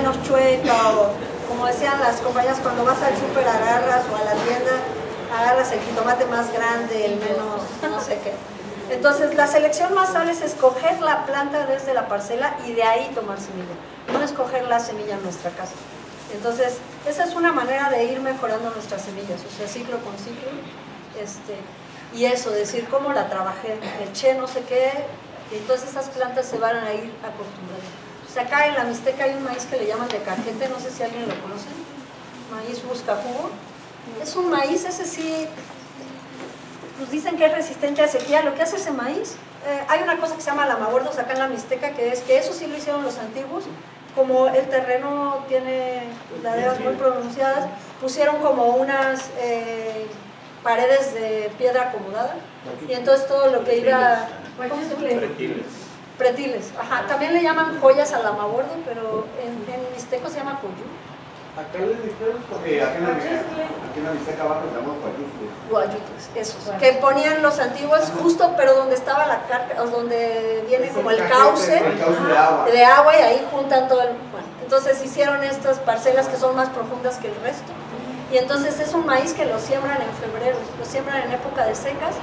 menos chueca, o como decían las compañías, cuando vas al súper agarras, o a la tienda, agarras el jitomate más grande, el menos no sé qué. Entonces la selección más sabia es escoger la planta desde la parcela y de ahí tomar semilla, no escoger la semilla en nuestra casa. Entonces esa es una manera de ir mejorando nuestras semillas, o sea, ciclo con ciclo. Y eso, decir cómo la trabajé, eché no sé qué, y entonces esas plantas se van a ir acostumbrando. O sea, acá en la Mixteca hay un maíz que le llaman de cajete, no sé si alguien lo conoce, maíz buscajugo. Es un maíz, ese sí, pues dicen que es resistente a sequía. Lo que hace ese maíz, hay una cosa que se llama lamahuerdos acá en la Mixteca, que es que eso sí lo hicieron los antiguos. Como el terreno tiene laderas muy pronunciadas, pusieron como unas paredes de piedra acomodada, y entonces todo lo que iba... ¿Cómo se llama? Pretiles. Pretiles, ajá. También le llaman joyas al lamahuerdo, pero en mixteco se llama coyú. Acá le dijeron, porque aquí en la Mixteca abajo le llamamos guayutes. Guayutes, esos. Que ponían los antiguos justo, pero donde estaba la carga, o donde viene como el cauce de agua, y ahí juntan todo el... Bueno, entonces hicieron estas parcelas que son más profundas que el resto. Y entonces es un maíz que lo siembran en febrero, lo siembran en época de secas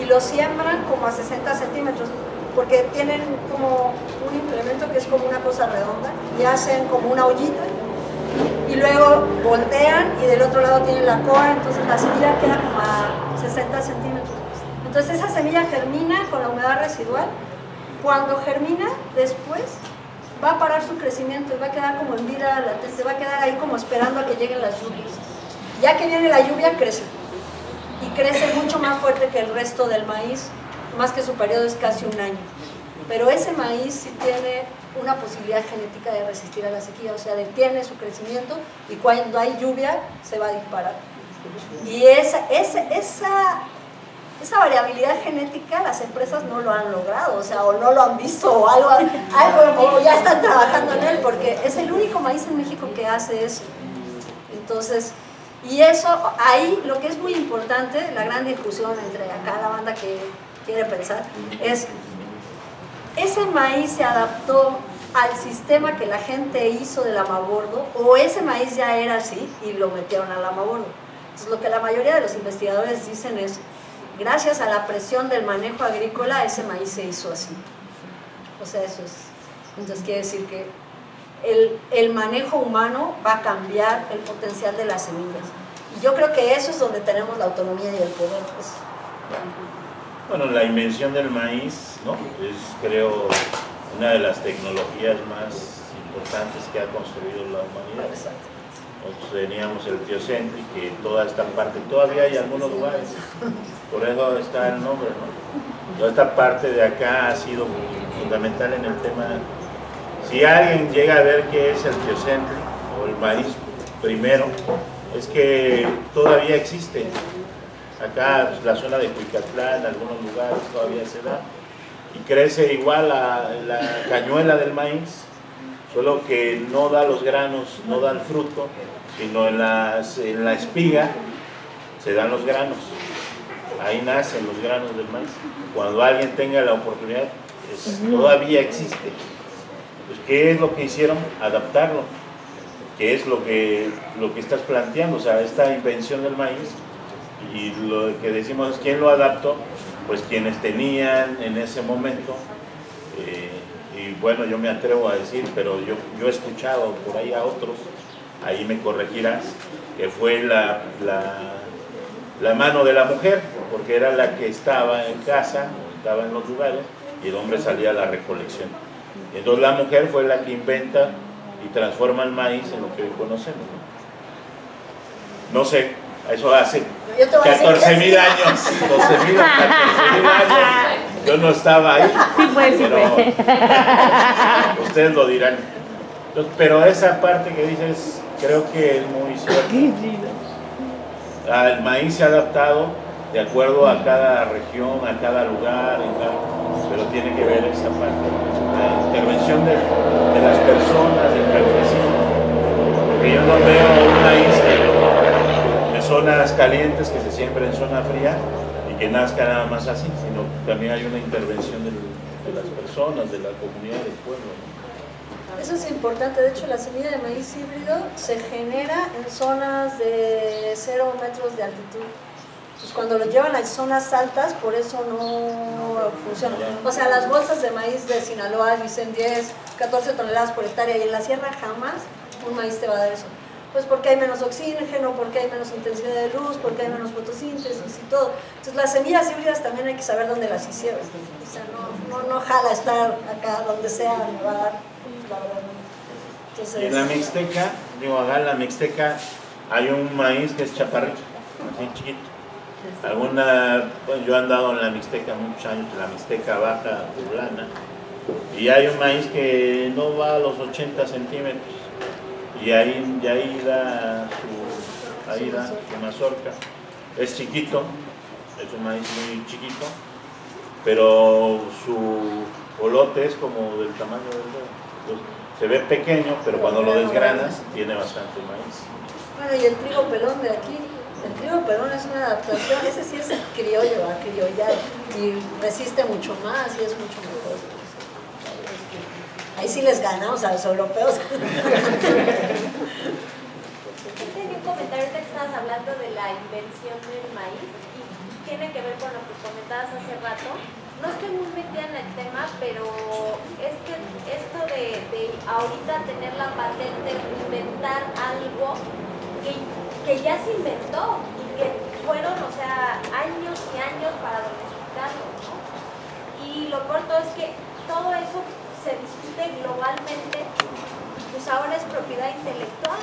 y lo siembran como a 60 centímetros, porque tienen como un implemento que es como una cosa redonda y hacen como una ollita y luego voltean y del otro lado tienen la coa, entonces la semilla queda como a 60 centímetros. Entonces esa semilla germina con la humedad residual. Cuando germina, después va a parar su crecimiento y va a quedar como en vida latente, va a quedar ahí como esperando a que lleguen las lluvias. Ya que viene la lluvia, crece, y crece mucho más fuerte que el resto del maíz, más que su periodo es casi un año. Pero ese maíz sí tiene una posibilidad genética de resistir a la sequía, o sea, detiene su crecimiento y cuando hay lluvia se va a disparar. Y esa variabilidad genética las empresas no lo han logrado, o sea, o no lo han visto, o algo o ya están trabajando en él, porque es el único maíz en México que hace eso. Entonces, y eso, ahí lo que es muy importante, la gran discusión entre acá la banda que quiere pensar, es ¿ese maíz se adaptó al sistema que la gente hizo del lamahuerdo o ese maíz ya era así y lo metieron al lamahuerdo? Entonces lo que la mayoría de los investigadores dicen es, gracias a la presión del manejo agrícola ese maíz se hizo así. O sea, eso es, entonces quiere decir que el manejo humano va a cambiar el potencial de las semillas. Y yo creo que eso es donde tenemos la autonomía y el poder. Pues. Bueno, la invención del maíz, ¿no? Es, creo, una de las tecnologías más importantes que ha construido la humanidad. Nosotros teníamos el Teoscentri, que toda esta parte, todavía hay algunos lugares, por eso está el nombre, ¿no? Toda esta parte de acá ha sido fundamental en el tema. Si alguien llega a ver qué es el Teoscentri o el maíz primero, es que todavía existe. Acá, pues, la zona de Cuicatlán, en algunos lugares todavía se da, y crece igual la cañuela del maíz, solo que no da los granos, no da el fruto, sino en la espiga se dan los granos. Ahí nacen los granos del maíz. Cuando alguien tenga la oportunidad, todavía existe. Pues, ¿qué es lo que hicieron? Adaptarlo. ¿Qué es lo que estás planteando? O sea, esta invención del maíz, y lo que decimos es ¿quién lo adaptó? Pues quienes tenían en ese momento, y bueno, yo me atrevo a decir, pero yo he escuchado por ahí a otros, ahí me corregirás, que fue la mano de la mujer, porque era la que estaba en casa, estaba en los lugares, y el hombre salía a la recolección. Entonces la mujer fue la que inventa y transforma el maíz en lo que hoy conocemos. No sé, eso hace 14.000 años, 12.000 o 14.000 años. Yo no estaba ahí, sí fue. Ustedes lo dirán. Entonces, pero esa parte que dices, creo que es muy cierto. El maíz se ha adaptado de acuerdo a cada región, a cada lugar, pero tiene que ver esa parte, la intervención de las personas, del campesino, porque yo no veo un maíz de zonas calientes que se siembra en zona fría y que nazca nada más así, sino también hay una intervención de las personas, de la comunidad, del pueblo, ¿no? Eso es importante. De hecho, la semilla de maíz híbrido se genera en zonas de 0 metros de altitud. Pues cuando lo llevan a zonas altas, por eso no funciona. O sea, las bolsas de maíz de Sinaloa dicen 10, 14 toneladas por hectárea, y en la sierra jamás un maíz te va a dar eso. Pues porque hay menos oxígeno, porque hay menos intensidad de luz, porque hay menos fotosíntesis y todo. Entonces las semillas híbridas también hay que saber dónde las hicieron. O sea, no jala estar acá donde sea, me va a dar, la verdad. Entonces, y en la Mixteca, acá en la Mixteca hay un maíz que es chaparrito, así chiquito. Pues yo he andado en la Mixteca muchos años, en la Mixteca Baja Poblana, y hay un maíz que no va a los 80 centímetros, y ahí da su mazorca. Es chiquito, es un maíz muy chiquito, pero su olote es como del tamaño del dedo. Entonces, se ve pequeño, pero cuando lo desgranas tiene bastante maíz. Bueno, y el trigo pelón de aquí. El trigo pelón es una adaptación, ese sí es criollo, acriollado, y resiste mucho más y es mucho mejor. Ahí sí les ganamos a los europeos. Tenía un comentario ahorita que estabas hablando de la invención del maíz y tiene que ver con lo que comentabas hace rato. No estoy muy metida en el tema, pero esto de ahorita tener la patente, inventar algo que ya se inventó y que fueron, o sea, años y años para domesticarlo, ¿no? Y lo corto es que todo eso se discute globalmente, pues ahora es propiedad intelectual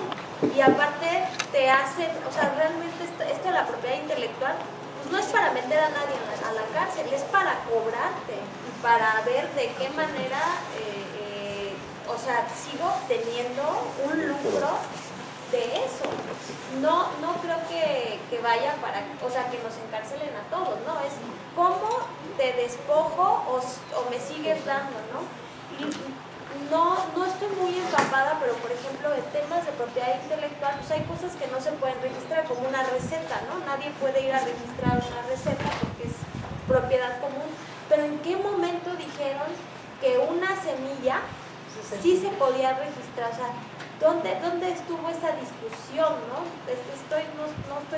y aparte te hacen, o sea, realmente esto de la propiedad intelectual pues no es para meter a nadie a la cárcel, es para cobrarte y para ver de qué manera, o sea, sigo teniendo un lucro de eso. No creo que vaya para, o sea, que nos encarcelen a todos, no, es cómo te despojo o me sigues dando, ¿no? Y no estoy muy empapada, pero por ejemplo en temas de propiedad intelectual, pues hay cosas que no se pueden registrar, como una receta, ¿no? Nadie puede ir a registrar una receta porque es propiedad común, pero ¿en qué momento dijeron que una semilla sí se podía registrar? O sea, ¿Dónde estuvo esa discusión, no? No estoy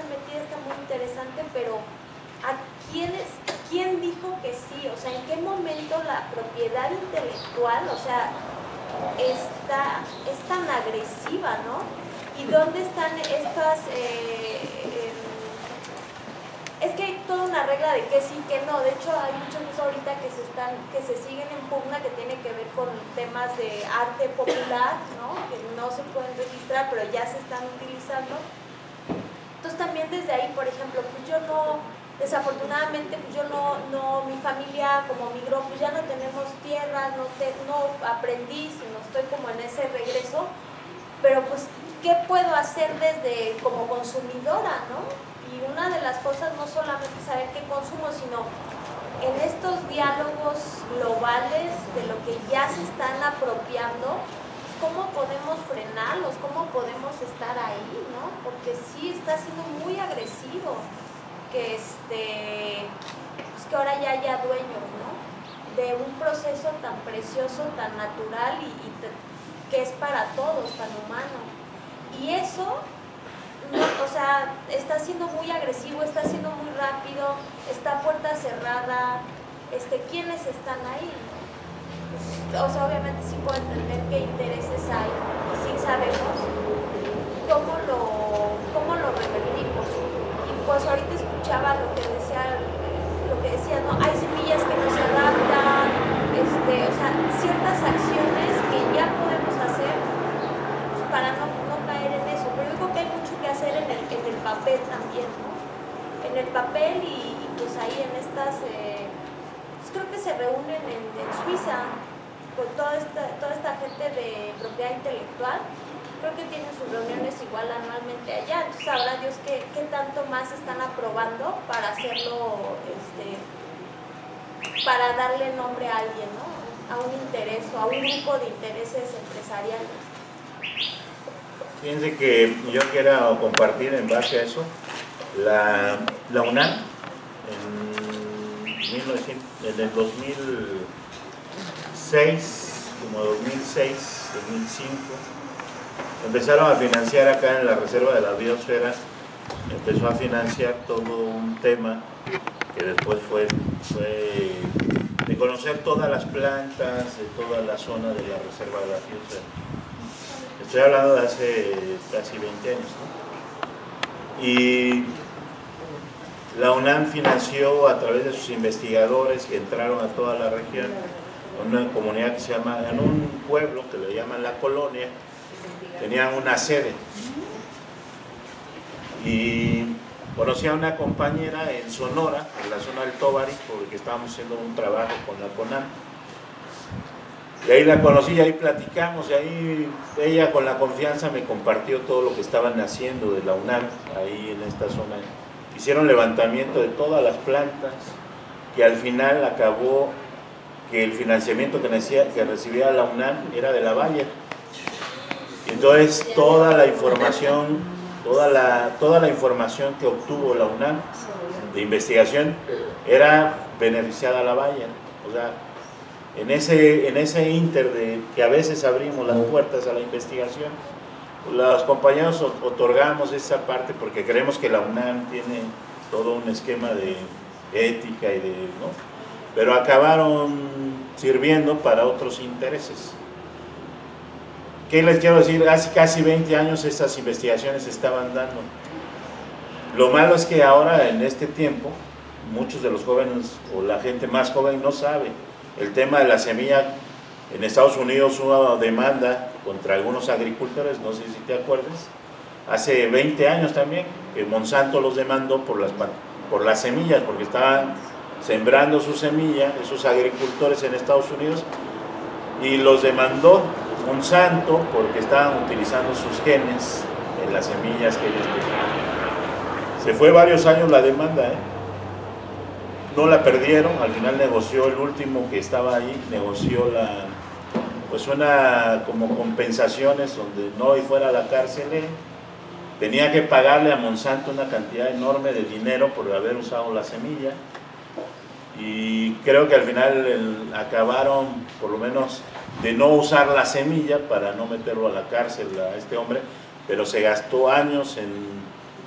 metida, está muy interesante, pero ¿quién dijo que sí? O sea, ¿en qué momento la propiedad intelectual, o sea, es tan agresiva, ¿no? ¿Y dónde están estas... es que hay toda una regla de que sí, que no. De hecho, hay muchas cosas ahorita que se siguen en pugna, que tiene que ver con temas de arte popular, ¿no? Que no se pueden registrar, pero ya se están utilizando. Entonces también desde ahí, por ejemplo, pues yo no, desafortunadamente, pues yo no, mi familia como migró, pues ya no tenemos tierra, no aprendí, sino estoy como en ese regreso, pero pues, ¿qué puedo hacer desde como consumidora, no? Y una de las cosas no solamente saber qué consumo, sino en estos diálogos globales de lo que ya se están apropiando, ¿cómo podemos frenarlos? ¿Cómo podemos estar ahí, no? Porque sí está siendo muy agresivo que pues que ahora ya haya dueños, ¿no? De un proceso tan precioso, tan natural y que es para todos, tan humano. Y eso... No, o sea, está siendo muy agresivo, está siendo muy rápido, está puerta cerrada, ¿quiénes están ahí? Pues, o sea, obviamente sí puedo entender qué intereses hay y sí sabemos cómo lo revertimos. Y pues ahorita escuchaba lo que decía, ¿no? Hay semillas que no se adaptan, o sea, ciertas acciones que ya podemos hacer pues, para no caer en eso, pero yo creo que hay mucho que hacer en el papel también, ¿no? En el papel y pues ahí en estas, pues creo que se reúnen en Suiza con toda esta gente de propiedad intelectual, creo que tienen sus reuniones igual anualmente allá, entonces sabrá Dios qué tanto más están aprobando para hacerlo, para darle nombre a alguien, ¿no? A un interés o a un grupo de intereses empresariales. Fíjense que yo quiero compartir en base a eso, la UNAM en el 2006 como 2006, 2005, empezaron a financiar acá en la Reserva de la Biosfera, empezó a financiar todo un tema que después fue de conocer todas las plantas de toda la zona de la Reserva de la Biosfera. Estoy hablando de hace casi 20 años, ¿no? Y la UNAM financió a través de sus investigadores que entraron a toda la región, una comunidad que se llama, en un pueblo que le llaman La Colonia, tenían una sede. Y conocí a una compañera en Sonora, en la zona del Tóbari, porque estábamos haciendo un trabajo con la CONAM. Y ahí la conocí, y ahí platicamos, y ahí ella con la confianza me compartió todo lo que estaban haciendo de la UNAM, ahí en esta zona. Hicieron levantamiento de todas las plantas, que al final acabó que el financiamiento que recibía la UNAM era de la Bayer. Entonces toda la información que obtuvo la UNAM de investigación era beneficiada a la Bayer. O sea, en ese inter de que a veces abrimos las puertas a la investigación, los compañeros otorgamos esa parte porque creemos que la UNAM tiene todo un esquema de ética y de, ¿no? Pero acabaron sirviendo para otros intereses. ¿Qué les quiero decir? Hace casi 20 años estas investigaciones se estaban dando. Lo malo es que ahora, en este tiempo, muchos de los jóvenes o la gente más joven no sabe el tema de la semilla. En Estados Unidos hubo una demanda contra algunos agricultores, no sé si te acuerdas, hace 20 años también, que Monsanto los demandó por las semillas, porque estaban sembrando su semilla, esos agricultores en Estados Unidos, y los demandó Monsanto porque estaban utilizando sus genes en las semillas que ellos tenían. Se fue varios años la demanda, no la perdieron, al final negoció el último que estaba ahí, negoció como compensaciones donde no fuera a la cárcel, tenía que pagarle a Monsanto una cantidad enorme de dinero por haber usado la semilla, y creo que al final acabaron por lo menos de no usar la semilla para no meterlo a la cárcel a este hombre, pero se gastó años en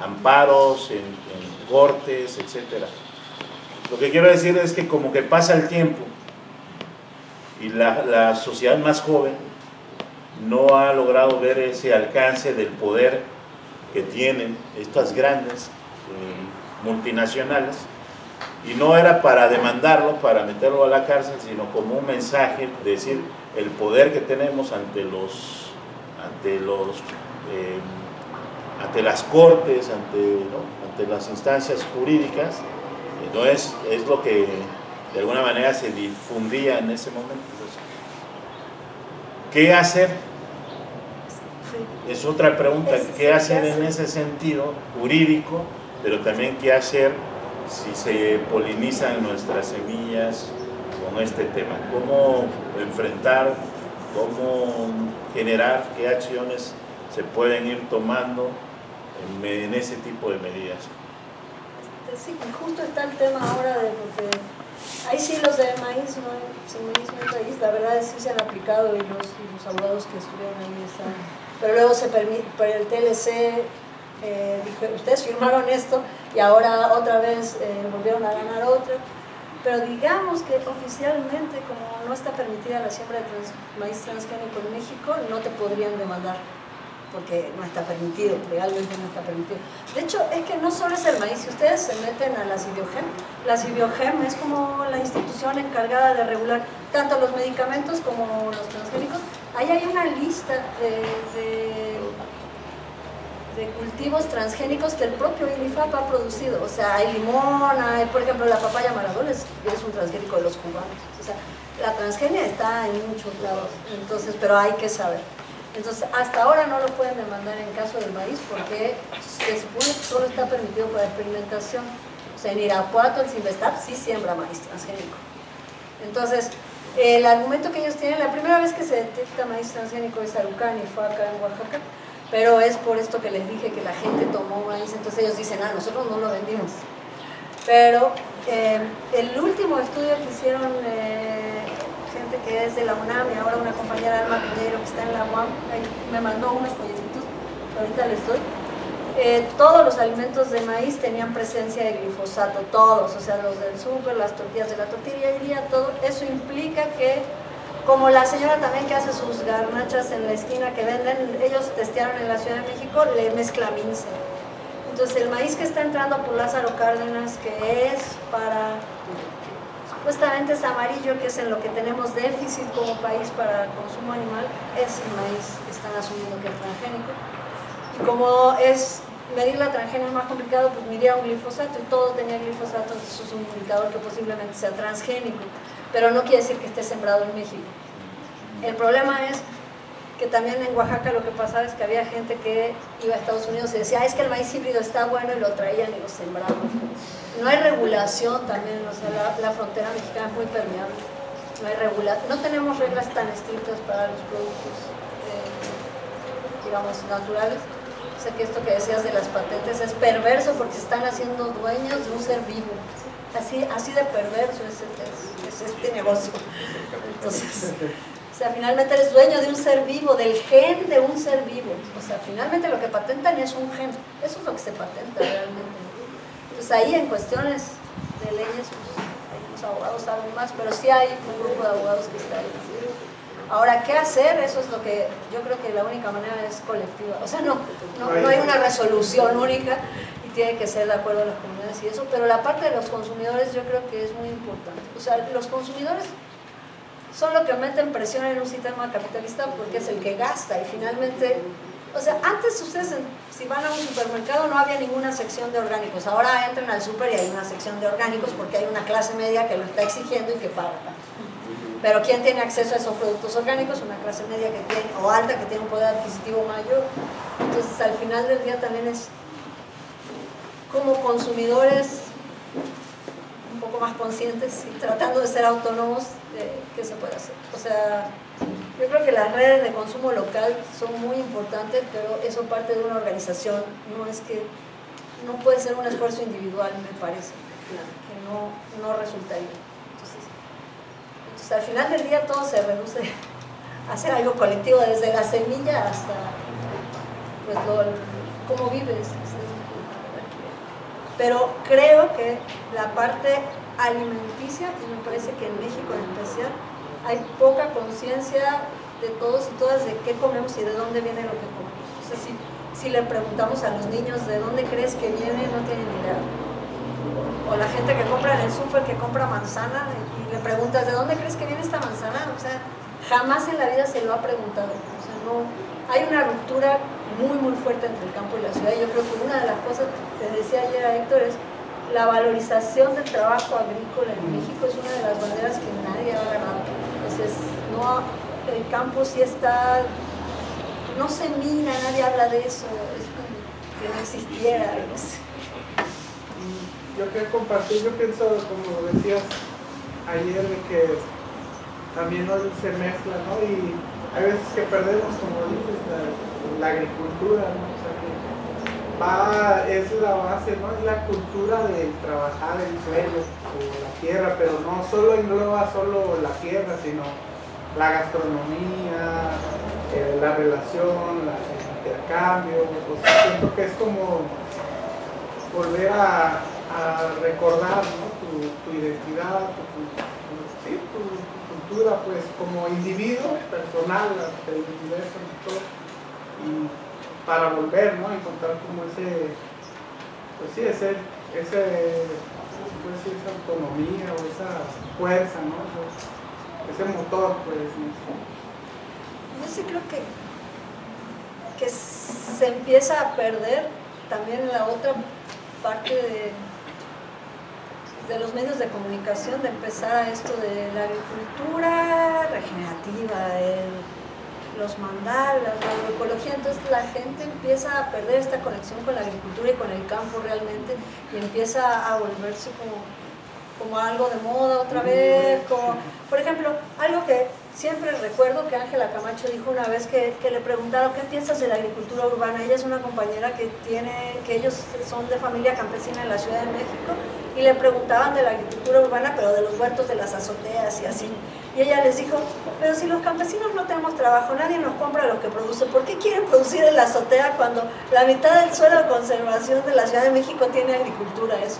amparos, en cortes, etcétera. Lo que quiero decir es que como que pasa el tiempo y la sociedad más joven no ha logrado ver ese alcance del poder que tienen estas grandes multinacionales, y no era para demandarlo, para meterlo a la cárcel, sino como un mensaje de decir el poder que tenemos ante las cortes, ante las instancias jurídicas. Entonces es lo que de alguna manera se difundía en ese momento. Entonces, ¿qué hacer? Es otra pregunta. ¿Qué hacer en ese sentido jurídico? Pero también qué hacer si se polinizan nuestras semillas con este tema. ¿Cómo enfrentar, cómo generar, qué acciones se pueden ir tomando en ese tipo de medidas? Sí, justo está el tema ahora de porque ahí sí los de maíz, no hay seminismo en maíz, la verdad es que sí se han aplicado y los abogados que estuvieron ahí están, pero luego se permite, pero el TLC dijo, ustedes firmaron esto y ahora otra vez volvieron a ganar otra, pero digamos que oficialmente como no está permitida la siembra de maíz transgénico en México, no te podrían demandar porque no está permitido, legalmente no está permitido. De hecho, es que no solo es el maíz, si ustedes se meten a la Sibiogem es como la institución encargada de regular tanto los medicamentos como los transgénicos. Ahí hay una lista de cultivos transgénicos que el propio INIFAP ha producido. O sea, hay limón, hay, por ejemplo, la papaya maradol es un transgénico de los cubanos. O sea, la transgenia está en muchos lados, entonces, pero hay que saber. Entonces, hasta ahora no lo pueden demandar en caso del maíz porque se supone que solo está permitido para experimentación. O sea, en Irapuato, el Sinvestap sí siembra maíz transgénico. Entonces, el argumento que ellos tienen, la primera vez que se detecta maíz transgénico es Arucán y fue acá en Oaxaca, pero es por esto que les dije que la gente tomó maíz, entonces ellos dicen, nosotros no lo vendimos. Pero el último estudio que hicieron gente que es de la UNAM y ahora una compañera, Alma Pinheiro, que está en la UAM, ahí me mandó unos folletitos, ahorita les doy. Todos los alimentos de maíz tenían presencia de glifosato, todos, o sea, los del súper, las tortillas de la tortillería, todo. Eso implica que, como la señora también que hace sus garnachas en la esquina que venden, ellos testearon en la Ciudad de México, le mezcla mince. Entonces el maíz que está entrando por Lázaro Cárdenas, que es para, supuestamente es amarillo, que es en lo que tenemos déficit como país para consumo animal, es el maíz que están asumiendo que es transgénico. Y como es medir la transgenia es más complicado, pues midía un glifosato y todo tenía glifosato, entonces eso es un indicador que posiblemente sea transgénico, pero no quiere decir que esté sembrado en México. El problema es que también en Oaxaca lo que pasaba es que había gente que iba a Estados Unidos y decía, es que el maíz híbrido está bueno, y lo traían y lo sembraban. No hay regulación también, o sea, la frontera mexicana es muy permeable. No hay no tenemos reglas tan estrictas para los productos, digamos, naturales. O sea, que esto que decías de las patentes es perverso porque se están haciendo dueños de un ser vivo. Así de perverso es este negocio. Entonces, o sea, finalmente eres dueño de un ser vivo, del gen de un ser vivo. O sea, finalmente lo que patentan es un gen. Eso es lo que se patenta realmente. Entonces ahí en cuestiones de leyes, pues, los abogados saben más, pero sí hay un grupo de abogados que está ahí. Ahora, ¿qué hacer? Eso es lo que yo creo que la única manera es colectiva. O sea, no hay una resolución única y tiene que ser de acuerdo a las comunidades y eso, pero la parte de los consumidores yo creo que es muy importante. O sea, los consumidores son los que meten presión en un sistema capitalista porque es el que gasta y finalmente, o sea, antes ustedes si van a un supermercado no había ninguna sección de orgánicos, ahora entran al súper y hay una sección de orgánicos porque hay una clase media que lo está exigiendo y que paga. Pero ¿quién tiene acceso a esos productos orgánicos? Una clase media que tiene, o alta, que tiene un poder adquisitivo mayor. Entonces al final del día también es como consumidores un poco más conscientes y tratando de ser autónomos, ¿qué se puede hacer? O sea, yo creo que las redes de consumo local son muy importantes, pero eso parte de una organización, no puede ser un esfuerzo individual, me parece, que no resultaría. Entonces, al final del día todo se reduce a hacer algo colectivo, desde la semilla hasta pues, cómo vives. Pero creo que la parte alimenticia, pues me parece que en México en especial, hay poca conciencia de todos y todas de qué comemos y de dónde viene lo que comemos. O sea, si le preguntamos a los niños de dónde crees que viene, no tienen ni idea. O la gente que compra en el súper, que compra manzana, y le preguntas, ¿de dónde crees que viene esta manzana? O sea, jamás en la vida se lo ha preguntado. O sea, no, hay una ruptura muy, muy fuerte entre el campo y la ciudad. Y yo creo que una de las cosas que decía ayer a Héctor es la valorización del trabajo agrícola en México es una de las banderas que nadie ha ganado. Entonces, el campo sí está, no se mira, nadie habla de eso, es como que no existiera, no sé. Yo quiero compartir, yo pienso, como decías ayer, de que también hoy se mezcla, ¿no? Y hay veces que perdemos, como dices, la agricultura, ¿no? O sea, que es la base, ¿no? Es la cultura del trabajar el suelo o la tierra, pero no solo engloba solo la tierra, sino la gastronomía, la relación, el intercambio. O sea, siento que es como volver a recordar, ¿no? tu identidad, tu cultura, pues como individuo personal, el universo y todo, y para volver, ¿no? A encontrar como pues sí, esa autonomía o esa fuerza, ¿no? Ese motor, pues. Yo sí creo que se empieza a perder también la otra parte de los medios de comunicación, de empezar a esto de la agricultura regenerativa, los mandalas, la agroecología. Entonces la gente empieza a perder esta conexión con la agricultura y con el campo realmente, y empieza a volverse como como algo de moda otra vez, como, por ejemplo, algo que siempre recuerdo que Ángela Camacho dijo una vez que le preguntaron ¿qué piensas de la agricultura urbana? Ella es una compañera que ellos son de familia campesina en la Ciudad de México y le preguntaban de la agricultura urbana, pero de los huertos de las azoteas y así. Y ella les dijo, pero si los campesinos no tenemos trabajo, nadie nos compra lo que produce, ¿por qué quieren producir en la azotea cuando la mitad del suelo de conservación de la Ciudad de México tiene agricultura? Eso.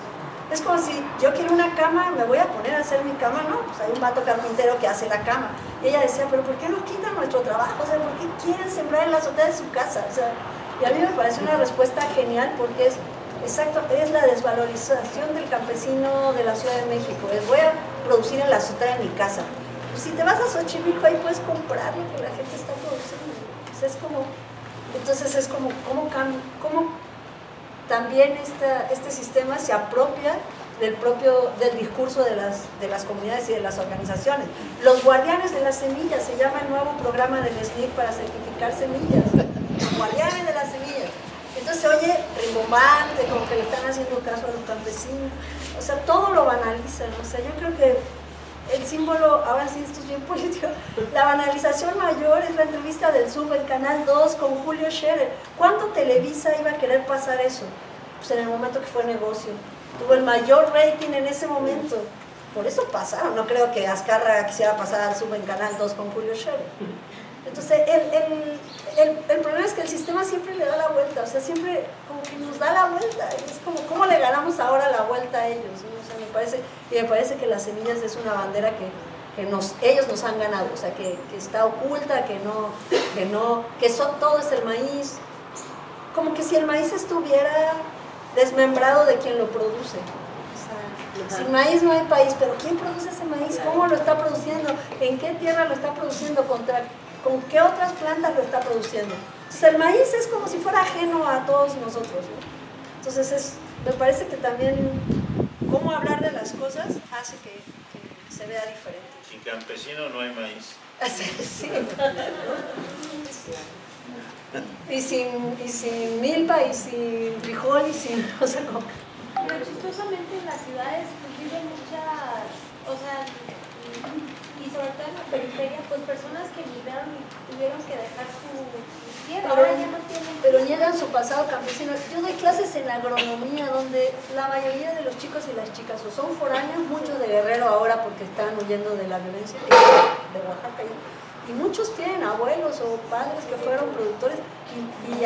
Es como si yo quiero una cama, me voy a poner a hacer mi cama, ¿no? Pues hay un vato carpintero que hace la cama. Y ella decía, pero ¿por qué nos quitan nuestro trabajo? O sea, ¿por qué quieren sembrar en la azotea de su casa? O sea, y a mí me parece una respuesta genial porque es, exacto, es la desvalorización del campesino de la Ciudad de México. Es, voy a producir en la azotea de mi casa. Pues si te vas a Xochimilco, ahí puedes comprar lo que la gente está produciendo. Pues es como, entonces es como, ¿cómo también este sistema se apropia del discurso de las comunidades y de las organizaciones? Los guardianes de las semillas, se llama el nuevo programa del SNIC para certificar semillas. Los guardianes de las semillas. Entonces se oye rimbombante, como que le están haciendo caso a los campesinos. O sea, todo lo banalizan. O sea, yo creo que el símbolo, ahora sí esto es bien político, la banalización mayor es la entrevista del Sub, el Canal 2 con Julio Scherer. ¿Cuánto Televisa iba a querer pasar eso? Pues en el momento que fue negocio. Tuvo el mayor rating en ese momento. Por eso pasaron. No creo que Azcárraga quisiera pasar al Sub en Canal 2 con Julio Scherer. Entonces, el problema es que el sistema siempre le da la vuelta, o sea, siempre como que nos da la vuelta. Es como, ¿cómo le ganamos ahora la vuelta a ellos? ¿No? O sea, me parece que las semillas es una bandera que ellos nos han ganado, o sea, que está oculta, que todo es el maíz. Como que si el maíz estuviera desmembrado de quien lo produce. O sea, sin maíz no hay país, pero ¿quién produce ese maíz? ¿Cómo lo está produciendo? ¿En qué tierra lo está produciendo? ¿Con qué otras plantas lo está produciendo? Entonces el maíz es como si fuera ajeno a todos nosotros, ¿no? Entonces me parece que también cómo hablar de las cosas hace que se vea diferente. Sin campesino no hay maíz. Sí. Y sin milpa, y sin frijol, y sin... O sea, como... Pero chistosamente en las ciudades pues viven muchas, o sea, y sobre todo en la periferia, pues personas que migraron y tuvieron que dejar su tierra, ahora ya no tienen... Pero niegan su pasado campesino. Yo doy clases en agronomía donde la mayoría de los chicos y las chicas o son foráneos, muchos de Guerrero ahora porque están huyendo de la violencia, de Oaxaca, y muchos tienen abuelos o padres que fueron productores y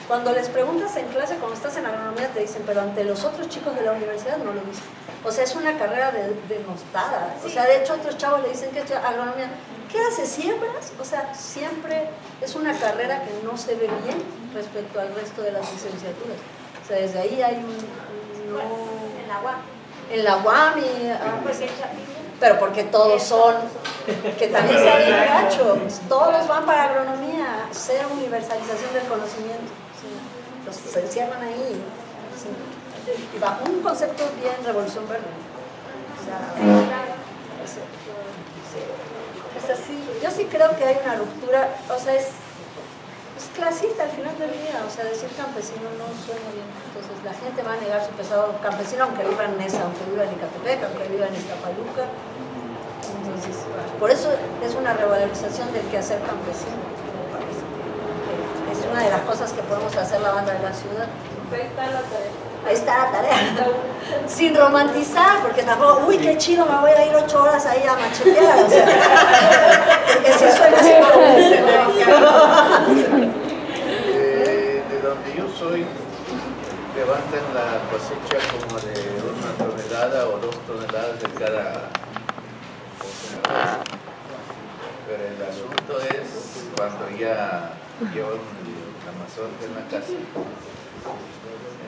cuando les preguntas en clase, cuando estás en agronomía, te dicen, pero ante los otros chicos de la universidad no lo dicen. O sea, es una carrera denostada. O sea, de hecho, otros chavos le dicen que es agronomía. ¿Qué haces? ¿Siembras? O sea, siempre es una carrera que no se ve bien respecto al resto de las licenciaturas. O sea, desde ahí hay en la UAM. En la UAM pero porque todos son, que también está bien gacho, todos van para agronomía, cero universalización del conocimiento. Los se encierran ahí, sí. Bajo un concepto bien revolución verde. O sea, es así. Yo sí creo que hay una ruptura, o sea, es clasista al final del día, o sea, decir campesino no suena bien. Entonces la gente va a negar su pasado campesino aunque viva en Nesa, aunque viva en Ecatepec, aunque viva en Iztapaluca. Entonces, por eso es una revalorización del quehacer campesino, me parece que es una de las cosas que podemos hacer la banda de la ciudad. Ahí está la tarea. Ahí está la tarea. Sin romantizar, porque tampoco, uy, qué chido, me voy a ir 8 horas ahí a machetear, o sea, porque si suena así de donde yo soy, levantan la cosecha como de 1 tonelada o 2 toneladas de cada. Pero el asunto es cuando ya llevan la mazorca en la casa,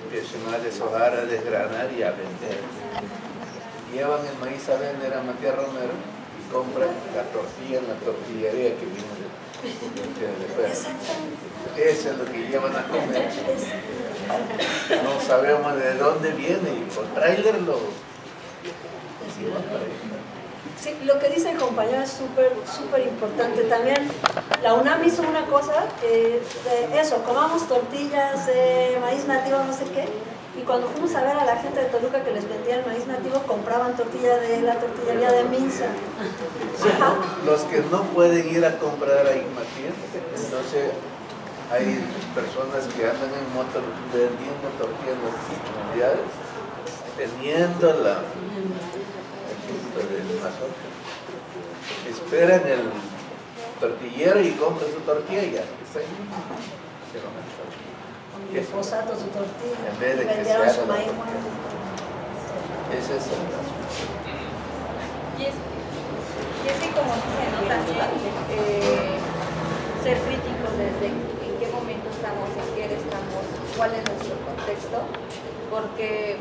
empiezan a deshojar, a desgranar y a vender. Llevan el maíz a vender a Matías Romero y compran la tortilla en la tortillería que viene de fuera. Eso es lo que llevan a comer. No sabemos de dónde viene y por tráiler lo llevan para ahí. Sí, lo que dice el compañero es súper importante. También la UNAM hizo una cosa, eso, comamos tortillas, maíz nativo, no sé qué, Y cuando fuimos a ver a la gente de Toluca que les vendía el maíz nativo, compraban tortilla de la tortillería de Minsa. Ajá. Los que no pueden ir a comprar ahí, Matías, entonces hay personas que andan en moto vendiendo tortillas en las comunidades, teniendo el punto del mazorca. Esperan el tortillero y compran su tortilla y ya. Se van a Con glifosato su tortilla. En vez de que vendieron se su haga maíz la- muerto. Ese es el caso. Y es que como dicen, ¿no? También ser críticos desde en qué momento estamos, en qué era estamos, cuál es nuestro contexto, porque,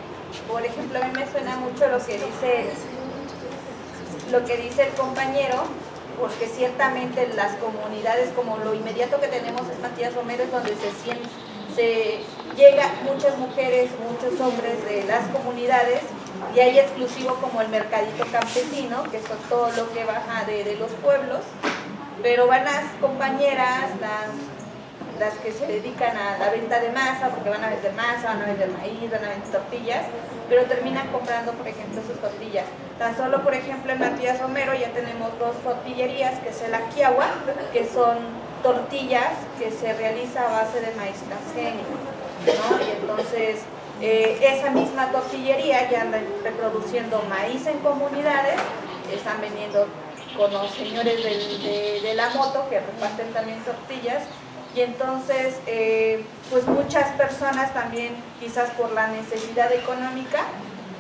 por ejemplo, a mí me suena mucho lo que dice el compañero, porque ciertamente las comunidades, como lo inmediato que tenemos es Matías Romero, es donde se llega muchas mujeres, muchos hombres de las comunidades, y hay exclusivo como el mercadito campesino, que son todo lo que baja de los pueblos, pero van las compañeras, las que se dedican a la venta de masa, porque van a vender masa, van a vender maíz, van a vender tortillas, pero terminan comprando, por ejemplo, sus tortillas. Tan solo, por ejemplo, en Matías Romero ya tenemos 2 tortillerías, que es el Aquiagua, que son tortillas que se realiza a base de maíz transgénico, ¿no? Y entonces, esa misma tortillería ya anda reproduciendo maíz en comunidades, están vendiendo con los señores de la moto que reparten también tortillas. Y entonces, pues muchas personas también, quizás por la necesidad económica,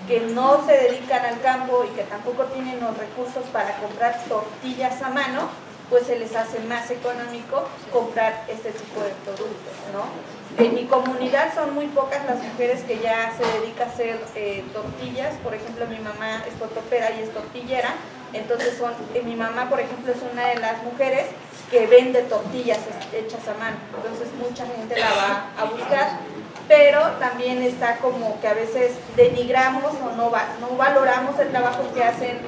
que no se dedican al campo y que tampoco tienen los recursos para comprar tortillas a mano, pues se les hace más económico comprar este tipo de productos, ¿no? En mi comunidad son muy pocas las mujeres que ya se dedican a hacer tortillas. Por ejemplo, mi mamá es totopera y es tortillera. Entonces, mi mamá, por ejemplo, es una de las mujeres que vende tortillas hechas a mano. Entonces, mucha gente la va a buscar. Pero también está como que a veces denigramos o no valoramos el trabajo que hacen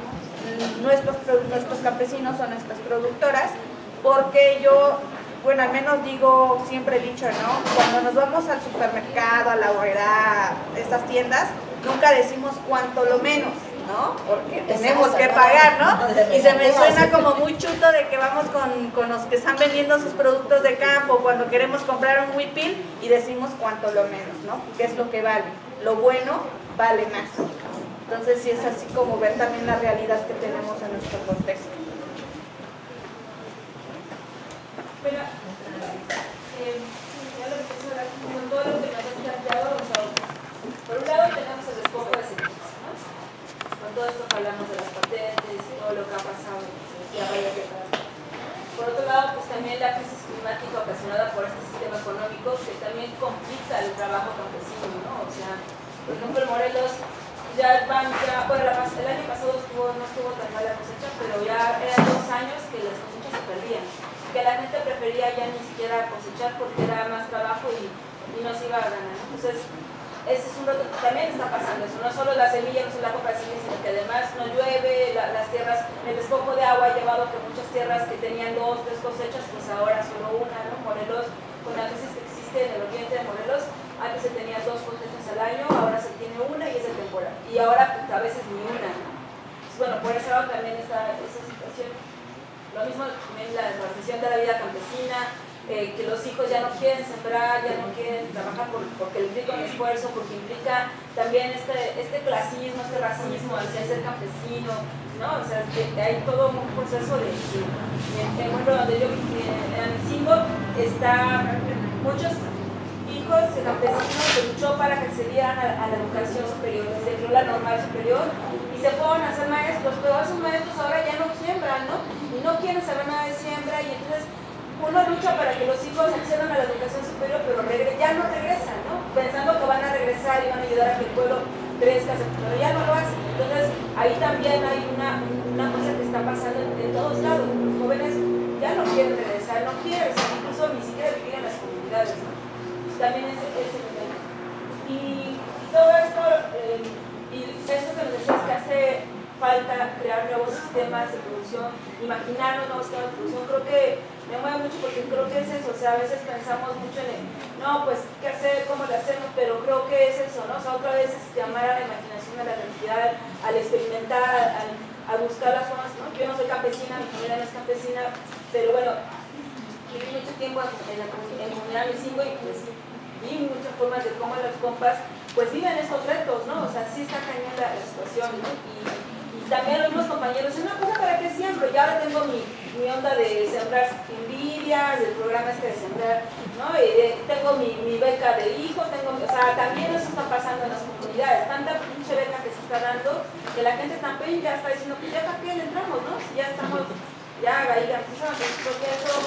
nuestros campesinos o nuestras productoras, porque yo, bueno, al menos digo, siempre he dicho, ¿no? Cuando nos vamos al supermercado, a la Aurrera, estas tiendas, nunca decimos cuánto lo menos, ¿no? Porque tenemos que pagar, ¿no? Y se me suena como muy chuto de que vamos con los que están vendiendo sus productos de campo cuando queremos comprar un huipil y decimos cuánto lo menos, ¿no? ¿Qué es lo que vale? Lo bueno vale más. Entonces sí es así como ver también la realidad que tenemos en nuestro contexto. Pero, ya lo que ahora, con todo lo que nos has planteado, o sea, por un lado tenemos el despojo de semillas, ¿no? Con todo esto que hablamos de las patentes y todo lo que ha pasado, ya vaya que por otro lado, pues también la crisis climática ocasionada por este sistema económico que también complica el trabajo campesino, ¿no? O sea, por ejemplo, en Morelos bueno, el año pasado no estuvo tan mala cosecha, pero ya eran 2 años que las cosechas se perdían, que la gente prefería ya ni siquiera cosechar porque era más trabajo y no se iba a ganar, ¿no? Entonces, ese es un reto que también está pasando eso, no solo la semilla, no solo la compra de semillas, sino que además no llueve, las tierras, el despojo de agua ha llevado a que muchas tierras que tenían 2, 3 cosechas, pues ahora solo una, ¿no? Morelos, con la crisis que existe en el oriente de Morelos, antes se tenía 2 cosechas al año, ahora se tiene una y es de temporada, y ahora pues, a veces ni una, ¿no? Pues, bueno, por ese lado también está esa situación. Lo mismo también la transición de la vida campesina, que los hijos ya no quieren sembrar, ya no quieren trabajar porque implica un esfuerzo, porque implica también este clasismo, este racismo hacia ser campesino, ¿no? O sea, que hay todo un proceso de ejemplo, donde yo en Anzibo está muchos hijos campesinos que luchó para que accedieran a la educación superior, se creó la normal superior y se fueron a ser maestros, pero esos maestros ahora ya no siembran, ¿no? Y no quieren saber nada de siembra y entonces uno lucha para que los hijos accedan a la educación superior, pero ya no regresan, ¿no? Pensando que van a regresar y van a ayudar a que el pueblo crezca, pero ya no lo hacen. Entonces, ahí también hay una cosa que está pasando en todos lados. Los jóvenes ya no quieren regresar, no quieren regresar, incluso ni siquiera vivir en las comunidades, ¿no? Pues también es ese momento. Y todo esto, y eso que nos decías que hace falta crear nuevos sistemas de producción, imaginarnos nuevos sistemas de producción. Creo que me mueve mucho porque creo que es eso, o sea, a veces pensamos mucho en el, no, pues, ¿qué hacer? ¿Cómo lo hacemos? Pero creo que es eso, ¿no? O sea, otra vez es llamar a la imaginación, a la creatividad, al experimentar, a buscar las formas, ¿no? Yo no soy campesina, mi familia no es campesina, pero bueno, viví mucho tiempo en la comunidad misingo y pues vi muchas formas de cómo los compas pues viven estos retos, ¿no? O sea, sí está cañón la situación, ¿no? Y también los mismos compañeros, es una cosa para que siempre, ya ahora tengo mi onda de sembrar envidias, del programa este de sembrar, ¿no? Tengo mi beca de hijo, o sea, también eso está pasando en las comunidades, tanta pinche beca que se está dando, que la gente también ya está diciendo, pues ya para qué le entramos, ¿no? Si ya estamos, ya ahí garantizamos, creo que eso...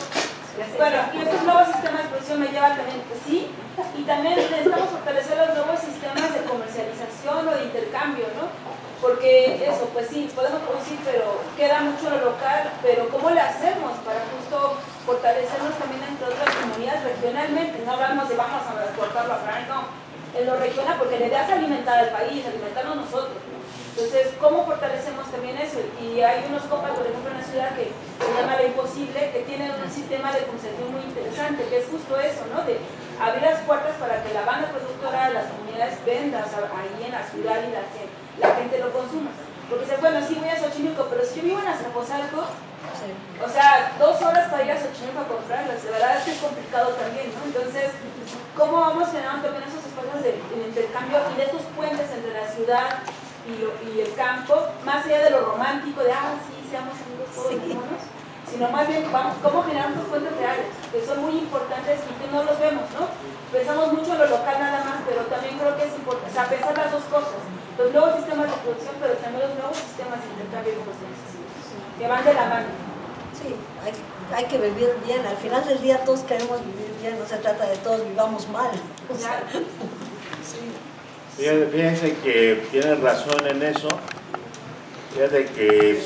Bueno, y estos nuevos sistemas de producción me llevan también, pues sí, y también necesitamos fortalecer los nuevos sistemas de comercialización o de intercambio, ¿no? Porque eso, pues sí, podemos producir, pero queda mucho lo local, pero ¿cómo le hacemos para justo fortalecernos también entre otras comunidades regionalmente? No hablamos de vamos a exportarlo a Francia, no, en lo regional, porque la idea es alimentar al país, alimentarnos nosotros, ¿no? Entonces, ¿cómo fortalecemos también eso? Y hay unos compas, por ejemplo, en la ciudad que se llama La Imposible, que tienen un sistema de comercialización muy interesante, que es justo eso, ¿no? De abrir las puertas para que la banda productora de las comunidades venda ahí en la ciudad y la gente lo consuma. Porque dice, bueno, sí voy a Xochimilco, pero si yo vivo en Azcapotzalco, o sea, 2 horas para ir a Xochimilco a comprarlas, de verdad es que es complicado también, ¿no? Entonces, ¿cómo vamos generando también esos espacios de intercambio y de estos puentes entre la ciudad y el campo, más allá de lo romántico, de, sí, seamos amigos todos monos, sino más bien, ¿cómo generamos estos puentes reales? Que son muy importantes y que no los vemos, ¿no? Pensamos mucho en lo local nada más, pero también creo que es importante, o sea, pensar las dos cosas, los nuevos sistemas de producción, pero también los nuevos sistemas de intercambio de cosas, que van de la mano. Sí, hay que vivir bien, al final del día todos queremos vivir bien, no se trata de todos vivamos mal. O sea, sí. Fíjense que tienen razón en eso. Fíjate que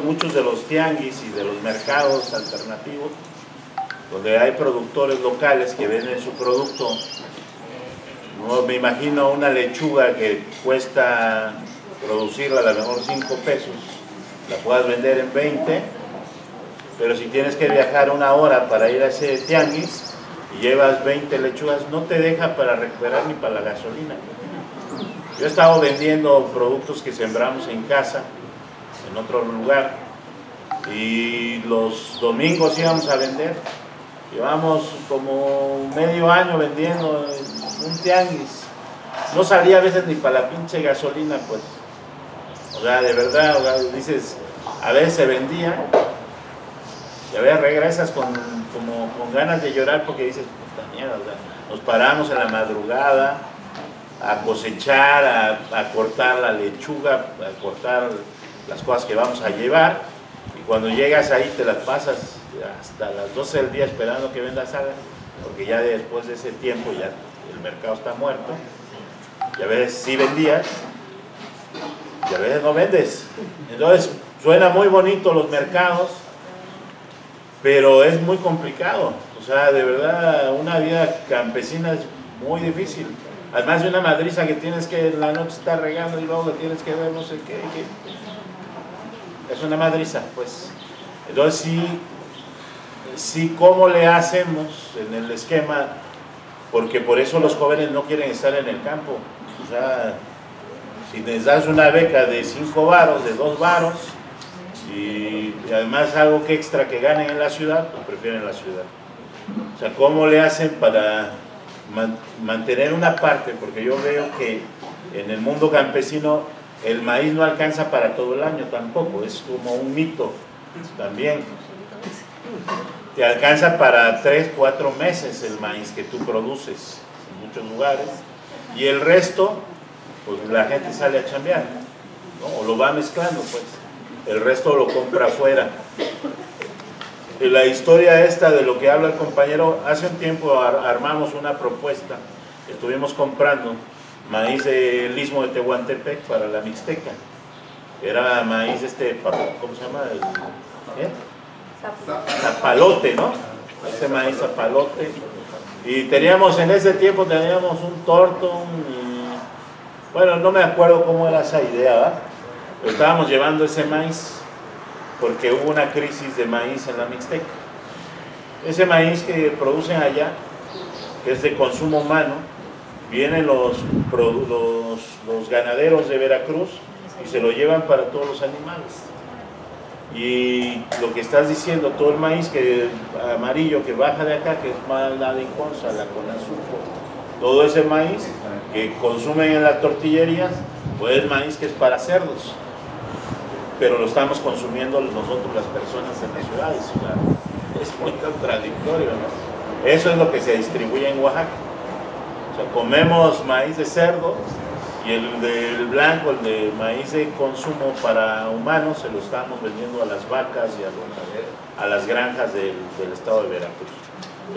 muchos de los tianguis y de los mercados alternativos, donde hay productores locales que venden su producto, no, me imagino una lechuga que cuesta producirla a lo mejor 5 pesos, la puedas vender en 20, pero si tienes que viajar 1 hora para ir a ese tianguis y llevas 20 lechugas, no te deja para recuperar ni para la gasolina. Yo he estado vendiendo productos que sembramos en casa, en otro lugar, y los domingos íbamos a vender. Llevamos como medio año vendiendo un tianguis. No salía a veces ni para la pinche gasolina, pues. O sea, de verdad, o sea, dices, a veces se vendía, y a veces regresas con ganas de llorar porque dices, puta mierda, o sea, nos paramos en la madrugada a cosechar, a cortar la lechuga, a cortar las cosas que vamos a llevar, y cuando llegas ahí te las pasas hasta las 12 del día esperando que vendas algo, porque ya después de ese tiempo ya el mercado está muerto, y a veces sí vendías y a veces no vendes. Entonces suena muy bonito los mercados, pero es muy complicado. O sea, de verdad una vida campesina es muy difícil. Además de una madriza que tienes que en la noche estar regando y luego tienes que ver no sé qué. Es una madriza, pues. Entonces sí, ¿cómo le hacemos en el esquema? Porque por eso los jóvenes no quieren estar en el campo. O sea, si les das una beca de 5 varos, de 2 varos, y además algo que extra que ganen en la ciudad, pues prefieren la ciudad. O sea, ¿cómo le hacen para mantener una parte? Porque yo veo que en el mundo campesino el maíz no alcanza para todo el año tampoco, es como un mito también. Te alcanza para 3, 4 meses el maíz que tú produces en muchos lugares, y el resto, pues la gente sale a chambear, ¿no? O lo va mezclando, pues. El resto lo compra afuera. La historia esta de lo que habla el compañero, hace un tiempo armamos una propuesta, estuvimos comprando maíz del istmo de Tehuantepec para la Mixteca. Era maíz ¿cómo se llama? Zapalote, ¿no? Este maíz zapalote. Y teníamos, en ese tiempo teníamos un torto, bueno, no me acuerdo cómo era esa idea, ¿verdad? Estábamos llevando ese maíz porque hubo una crisis de maíz en la Mixteca. Ese maíz que producen allá, que es de consumo humano, vienen los ganaderos de Veracruz y se lo llevan para todos los animales. Y lo que estás diciendo, todo el maíz amarillo que baja de acá, que es mala de Consa, la Conasupo, todo ese maíz que consumen en las tortillerías, pues es maíz que es para cerdos, pero lo estamos consumiendo nosotros las personas en las ciudades. O sea, es muy contradictorio, ¿no? Eso es lo que se distribuye en Oaxaca. O sea, comemos maíz de cerdo y el del blanco, el de maíz de consumo para humanos, se lo estamos vendiendo a las vacas y a las granjas del estado de Veracruz.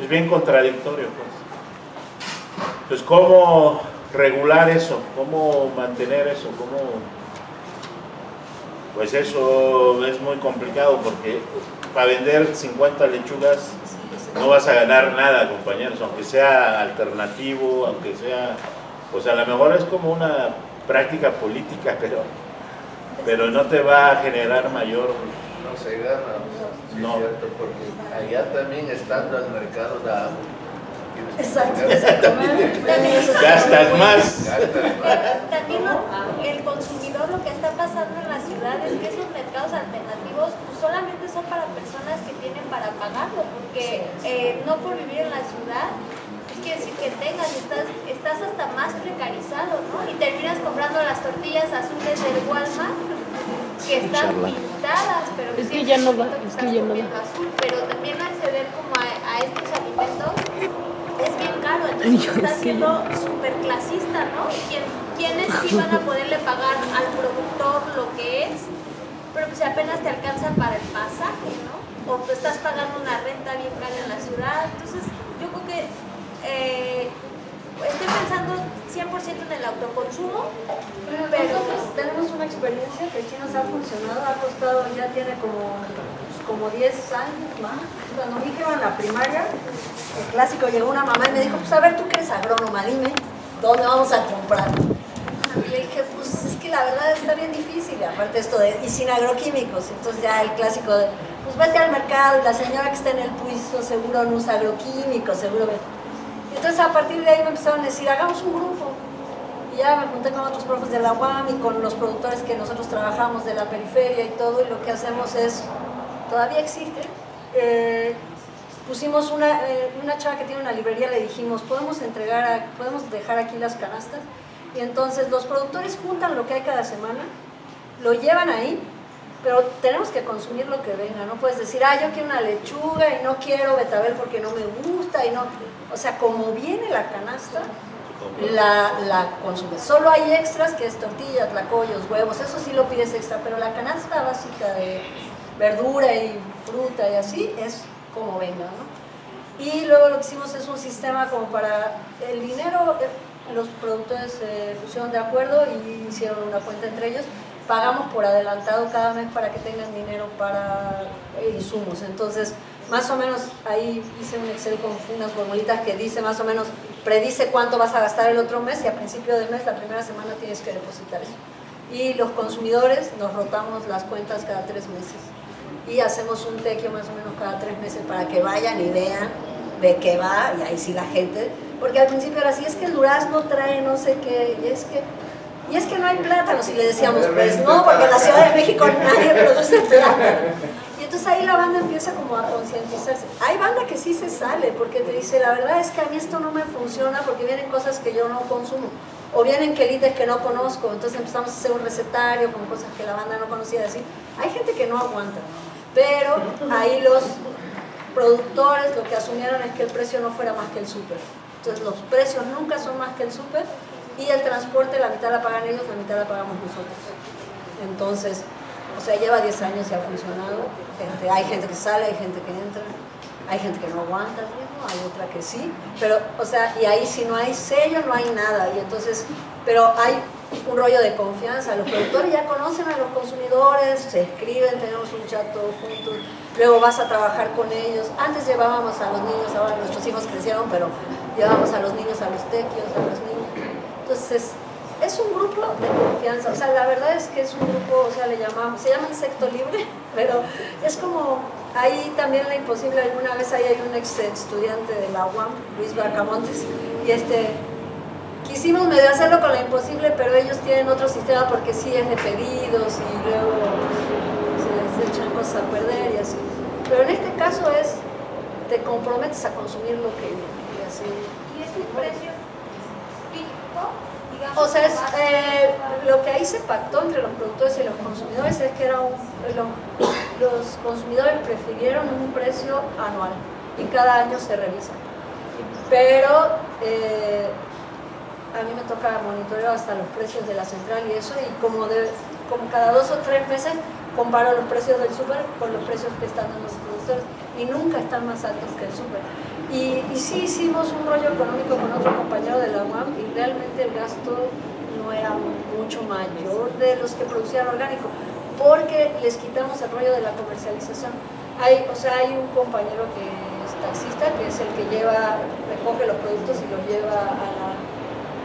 Es bien contradictorio, pues. Entonces, ¿cómo regular eso? ¿Cómo mantener eso? Pues eso es muy complicado, porque para vender 50 lechugas no vas a ganar nada, compañeros, aunque sea alternativo, aunque sea... Pues a lo mejor es como una práctica política, pero no te va a generar mayor... No se gana, no. Es cierto, porque allá también estando al mercado da hambre. Exacto, exactamente. Gastas más. También el consumidor, lo que está pasando en la ciudad es que esos mercados alternativos pues, solamente son para personas que tienen para pagarlo, porque no por vivir en la ciudad quiere decir que estás hasta más precarizado, ¿no? Y terminas comprando las tortillas azules del Walmart que están pintadas, pero es que ya no va, azul, pero también acceder como a estos alimentos es bien caro, entonces está siendo súper clasista, ¿no? ¿Quiénes sí van a poderle pagar al productor lo que es? Pero pues apenas te alcanza para el pasaje, ¿no? O tú estás pagando una renta bien cara en la ciudad, entonces yo creo que estoy pensando 100% en el autoconsumo, pero nosotros tenemos una experiencia que aquí nos ha funcionado, ha costado, ya tiene como 10 años más. Cuando mi hija iba en la primaria, el clásico, llegó una mamá y me dijo, pues a ver, tú que eres agrónoma, dime, ¿dónde vamos a comprar? Y le dije, pues es que la verdad está bien difícil, aparte esto y sin agroquímicos, entonces ya el clásico de, pues vete al mercado y la señora que está en el piso seguro no usa agroquímicos, seguro... Entonces a partir de ahí me empezaron a decir, hagamos un grupo. Y ya me junté con otros profes de la UAM y con los productores que nosotros trabajamos de la periferia y todo, y lo que hacemos es, todavía existe, pusimos una chava que tiene una librería, le dijimos, podemos dejar aquí las canastas, y entonces los productores juntan lo que hay cada semana, lo llevan ahí, pero tenemos que consumir lo que venga, no puedes decir, yo quiero una lechuga y no quiero betabel porque no me gusta, y no, o sea, como viene la canasta, la consumes. Solo hay extras, que es tortillas, tlacoyos, huevos, eso sí lo pides extra, pero la canasta básica de verdura y fruta y así es como venga, ¿no? Y luego lo que hicimos es un sistema como para el dinero, los productores se pusieron de acuerdo y hicieron una cuenta entre ellos. Pagamos por adelantado cada mes para que tengan dinero para insumos. Entonces, más o menos ahí hice un Excel con unas formulitas que dice más o menos, predice cuánto vas a gastar el otro mes, y a principio de mes, la primera semana tienes que depositar eso. Y los consumidores nos rotamos las cuentas cada 3 meses. Y hacemos un tequio más o menos cada 3 meses para que vayan y vean de qué va, y ahí sí la gente, porque al principio era así, es que el durazno trae no sé qué, y es que no hay plátanos, y le decíamos, pues no, porque en la Ciudad de México nadie produce plátano. Y entonces ahí la banda empieza como a concientizarse. Hay banda que sí se sale, porque te dice, la verdad es que a mí esto no me funciona porque vienen cosas que yo no consumo, o vienen quelites que no conozco, entonces empezamos a hacer un recetario con cosas que la banda no conocía, así. Hay gente que no aguanta, pero ahí los productores lo que asumieron es que el precio no fuera más que el súper. Entonces los precios nunca son más que el súper, y el transporte la mitad la pagan ellos, la mitad la pagamos nosotros. Entonces, o sea, lleva 10 años y ha funcionado. Hay gente que sale, hay gente que entra, hay gente que no aguanta el ritmo, hay otra que sí, pero, o sea, y ahí si no hay sello, no hay nada, y entonces, pero hay un rollo de confianza, los productores ya conocen a los consumidores, se escriben, tenemos un chat todos juntos, luego vas a trabajar con ellos. Antes llevábamos a los niños, ahora nuestros hijos crecieron, pero llevábamos a los niños a los tequios, a los niños. Entonces, es un grupo de confianza, o sea, la verdad es que es un grupo, o sea, se llama Insecto Libre, pero es como, ahí también La Imposible, alguna vez ahí hay un ex estudiante de la UAM, Luis Bracamontes, y quisimos medio hacerlo con La Imposible, pero ellos tienen otro sistema porque sí es de pedidos y luego se les echan cosas a perder y así. Pero en este caso te comprometes a consumir lo que y así. ¿Y es un precio fijo? Digamos, O sea, lo que ahí se pactó entre los productores y los consumidores es que los consumidores prefirieron un precio anual y cada año se revisa. Pero a mí me toca monitorear hasta los precios de la central y eso, y como cada 2 o 3 meses comparo los precios del súper con los precios que están en los productores y nunca están más altos que el súper. Y sí hicimos un rollo económico con otro compañero de la UAM y realmente el gasto no era mucho mayor de los que producían orgánico, porque les quitamos el rollo de la comercialización. Hay un compañero que es taxista, que es el que recoge los productos y los lleva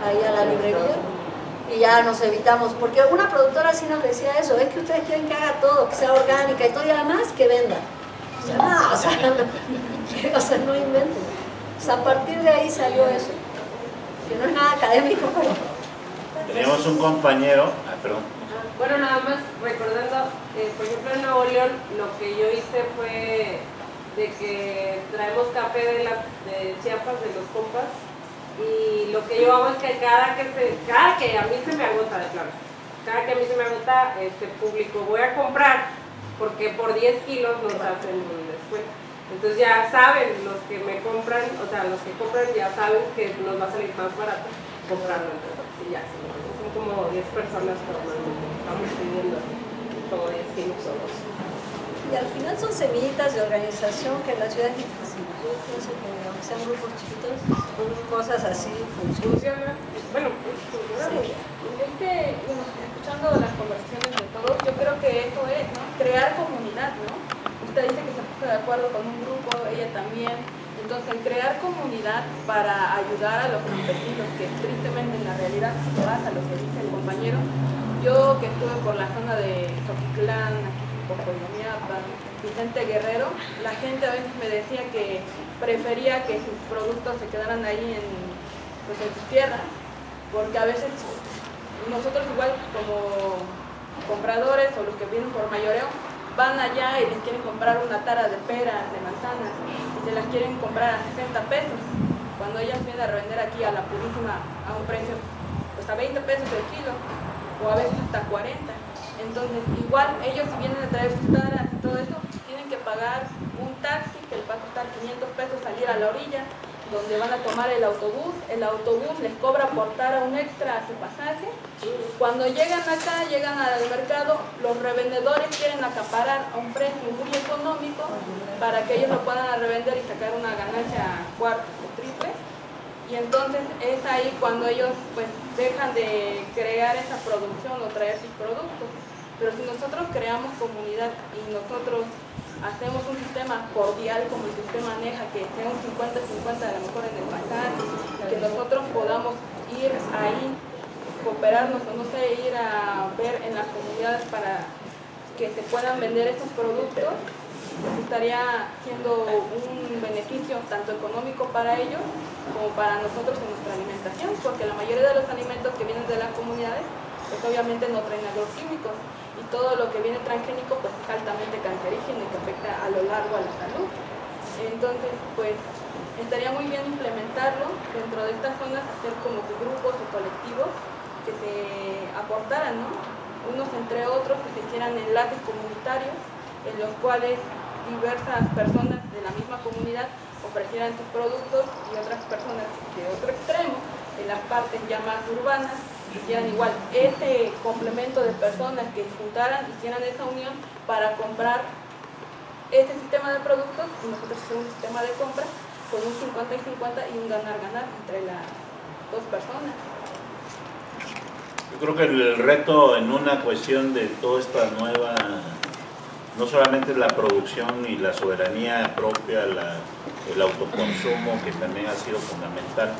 ahí a la librería, y ya nos evitamos, porque una productora sí nos decía eso, es que ustedes quieren que haga todo, que sea orgánica y todo, y además que venda. O sea, no inventen. O sea, a partir de ahí salió eso, que no es nada académico, pero... Teníamos un compañero, perdón. Bueno, nada más recordando, por ejemplo en Nuevo León lo que yo hice fue de que traemos café de Chiapas, de los compas, y lo que yo hago es que cada que a mí se me agota, de plano, cada que a mí se me agota, público, voy a comprar, porque por 10 kilos nos hacen un descuento. Entonces ya saben, los que me compran, o sea, los que compran ya saben que nos va a salir más barato comprarlo. Entonces ya, son como 10 personas que normalmente estamos pidiendo, como 10 kilos o 2. Y al final son semillitas de organización que en la ciudad es difícil. Yo pienso que aunque sean grupos chiquitos, cosas así funcionan. Bueno, funciona. Sí. Escuchando las conversaciones de todos, yo creo que esto es, ¿no?, crear comunidad, ¿no? Usted dice que se puso de acuerdo con un grupo, ella también. Entonces, crear comunidad para ayudar a los campesinos, que tristemente en la realidad pasa lo que dice el compañero. Yo que estuve por la zona de Xochitlán, aquí por Coyomiapa, Vicente Guerrero, la gente a veces me decía que prefería que sus productos se quedaran ahí en sus tierras, porque a veces nosotros igual como compradores o los que vienen por mayoreo van allá y les quieren comprar una tara de peras, de manzanas, y se las quieren comprar a 60 pesos, cuando ellas vienen a revender aquí a la Purísima a un precio pues a 20 pesos el kilo, o a veces hasta 40. Entonces igual ellos si vienen a traer sus taras y todo eso, tienen que pagar un taxi que les va a costar 500 pesos salir a la orilla, donde van a tomar el autobús les cobra por tara un extra a su pasaje. Cuando llegan acá, llegan al mercado, los revendedores quieren acaparar a un precio muy económico para que ellos lo puedan revender y sacar una ganancia cuarto o triple. Y entonces es ahí cuando ellos pues dejan de crear esa producción o traer sus productos. Pero si nosotros creamos comunidad y nosotros hacemos un sistema cordial como el sistema NEJA, que sea un 50-50 a lo mejor en el pasaje, que nosotros podamos ir ahí, cooperarnos, o no sé, ir a ver en las comunidades para que se puedan vender estos productos, pues estaría siendo un beneficio tanto económico para ellos como para nosotros en nuestra alimentación, porque la mayoría de los alimentos que vienen de las comunidades pues obviamente no traen agroquímicos, y todo lo que viene transgénico pues es altamente cancerígeno y que afecta a lo largo a la salud. Entonces pues estaría muy bien implementarlo dentro de estas zonas, hacer como que grupos o colectivos que se aportaran, ¿no?, unos entre otros, que se hicieran enlaces comunitarios en los cuales diversas personas de la misma comunidad ofrecieran sus productos y otras personas de otro extremo, en las partes ya más urbanas, hicieran igual este complemento de personas que se juntaran, hicieran esa unión para comprar este sistema de productos, y nosotros hacemos un sistema de compra con un 50 y 50 y un ganar-ganar entre las dos personas. Yo creo que el reto en una cuestión de toda esta nueva, no solamente la producción y la soberanía propia, el autoconsumo, que también ha sido fundamental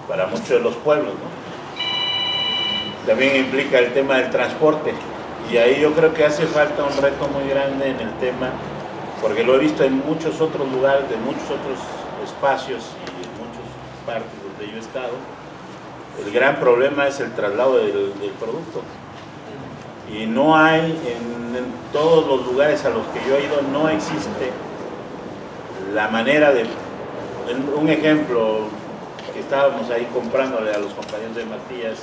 para muchos de los pueblos, ¿no?, también implica el tema del transporte. Y ahí yo creo que hace falta un reto muy grande en el tema, porque lo he visto en muchos otros lugares, de muchos otros espacios y en muchas partes donde yo he estado. El gran problema es el traslado del producto. Y no hay, en todos los lugares a los que yo he ido, no existe la manera de... Un ejemplo, que estábamos ahí comprándole a los compañeros de Matías,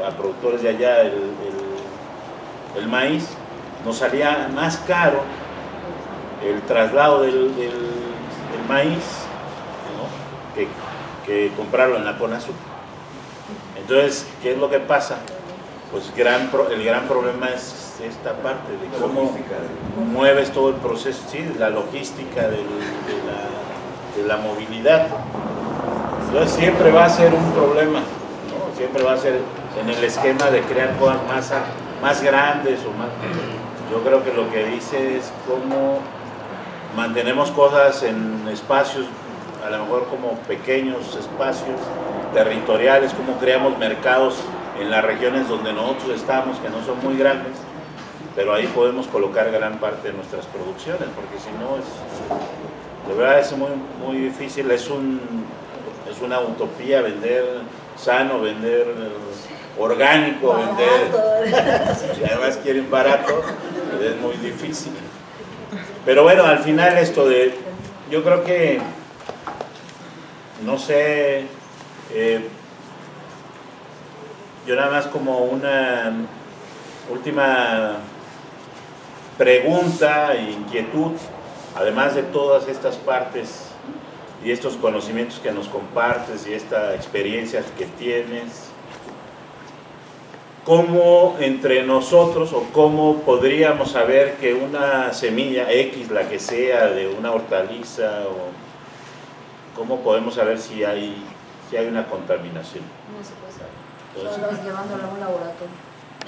a productores de allá, el maíz, nos salía más caro el traslado del maíz, ¿no? que comprarlo en la Conasur. Entonces, ¿qué es lo que pasa? Pues el gran problema es esta parte de cómo mueves todo el proceso, sí, la logística de la movilidad. Entonces siempre va a ser un problema, ¿no? Siempre va a ser en el esquema de crear cosas más grandes o más... Yo creo que lo que dice es cómo mantenemos cosas en espacios, a lo mejor como pequeños espacios territoriales, cómo creamos mercados en las regiones donde nosotros estamos, que no son muy grandes, pero ahí podemos colocar gran parte de nuestras producciones, porque si no, de verdad es muy difícil, es una utopía vender sano, vender orgánico, barato. Vender, si además quieren barato, es muy difícil. Pero bueno, al final yo creo que, no sé, yo nada más como una última pregunta e inquietud, además de todas estas partes y estos conocimientos que nos compartes y esta experiencia que tienes, ¿cómo entre nosotros o cómo podríamos saber que una semilla X, la que sea, de una hortaliza, o cómo podemos saber si hay una contaminación? No se puede saber. Solo llevándolo a un laboratorio.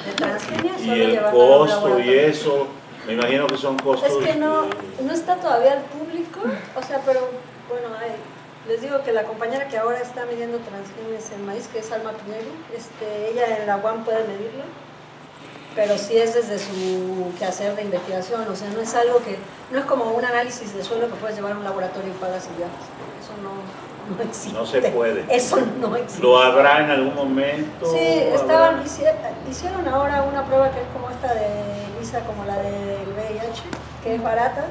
De transgenia, Y solo el llevándolo a un costo y laboratorio. eso, me imagino que son costos. Es que no está todavía al público, o sea, pero bueno, les digo que la compañera que ahora está midiendo transgenes en maíz, que es Alma Piñero, ella en la UAM puede medirlo, pero sí es desde su quehacer de investigación, o sea, no es algo que, no es como un análisis de suelo que puedes llevar a un laboratorio y pagas y ya, eso no existe. No se puede. Eso no existe. ¿Lo habrá en algún momento? Sí, hicieron ahora una prueba que es como esta de Lisa, como la del VIH, que es barata,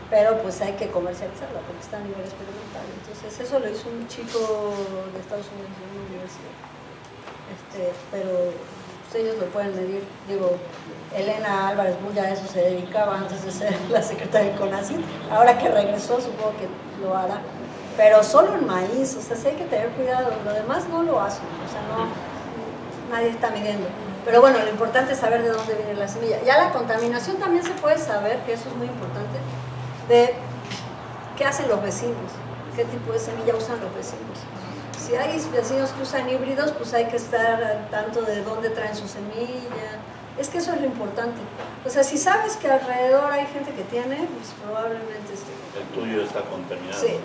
pero pues hay que comercializarla porque está a nivel experimental. Entonces eso lo hizo un chico de Estados Unidos en una universidad. Pero pues, ellos lo pueden medir. Digo, Elena Álvarez Bulla a eso se dedicaba antes de ser la secretaria del CONACYT. Ahora que regresó supongo que lo hará. Pero solo en maíz, o sea, sí hay que tener cuidado. Lo demás no lo hacen, o sea, nadie está midiendo. Pero bueno, lo importante es saber de dónde viene la semilla. Ya la contaminación también se puede saber, que eso es muy importante, de qué hacen los vecinos, qué tipo de semilla usan los vecinos. Si hay vecinos que usan híbridos, pues hay que estar al tanto de dónde traen su semilla. Es que eso es lo importante. O sea, si sabes que alrededor hay gente que tiene, pues probablemente sí. El tuyo está contaminado. Sí.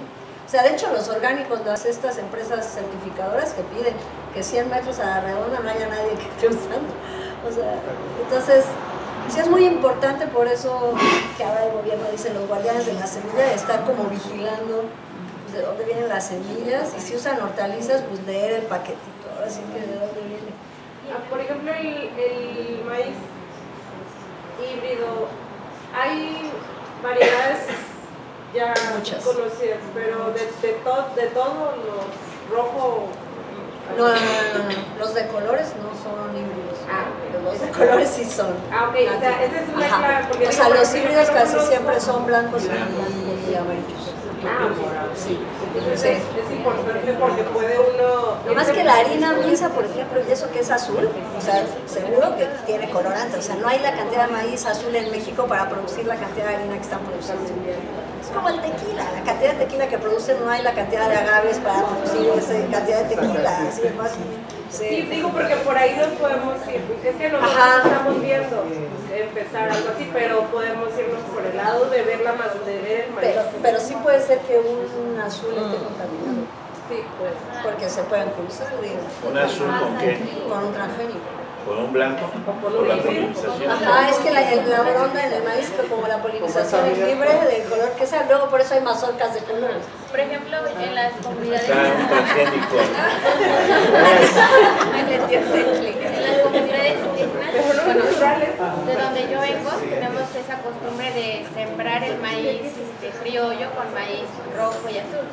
O sea, de hecho los orgánicos, estas empresas certificadoras que piden que 100 metros a la redonda no haya nadie que esté usando. O sea, entonces, sí es muy importante, por eso que ahora el gobierno dice los guardianes de la semilla, estar como vigilando pues, de dónde vienen las semillas, y si usan hortalizas, pues leer el paquetito, ahora sí que de dónde viene. Por ejemplo, el maíz híbrido, hay variedades ya Muchas. conocidas, pero de todos los rojo. No, los de colores no son híbridos. Ah, los de colores sí son. Ah, ok, o sea, esa es una clara. O sea, los híbridos casi siempre son blancos y amarillos. Ah, sí. Entonces es importante porque puede uno... Lo más que la harina misa, por ejemplo, y eso que es azul, o sea, seguro que tiene colorante. O sea, no hay la cantidad de maíz azul en México para producir la cantidad de harina que están produciendo. Es como el tequila, la cantidad de tequila que producen, no hay la cantidad de agaves para producir esa cantidad de tequila, así de fácil. Sí, digo porque por ahí nos podemos ir, es que nosotros estamos viendo empezar algo así, pero podemos irnos por el lado de ver el maíz. Pero sí puede ser que un azul esté contaminado. Sí, pues. porque se pueden cruzar, digo. ¿Un azul con qué? Con un transgénico. ¿Con un blanco? Por ¿Por la un polinización? Ajá, es que la onda en el maíz, como la polinización es libre del color que sea, luego por eso hay mazorcas de colores. Por ejemplo, en las comunidades... Está un transgénico. En las comunidades indígenas, bueno, de donde yo vengo, tenemos esa costumbre de sembrar el maíz criollo con maíz rojo y azul.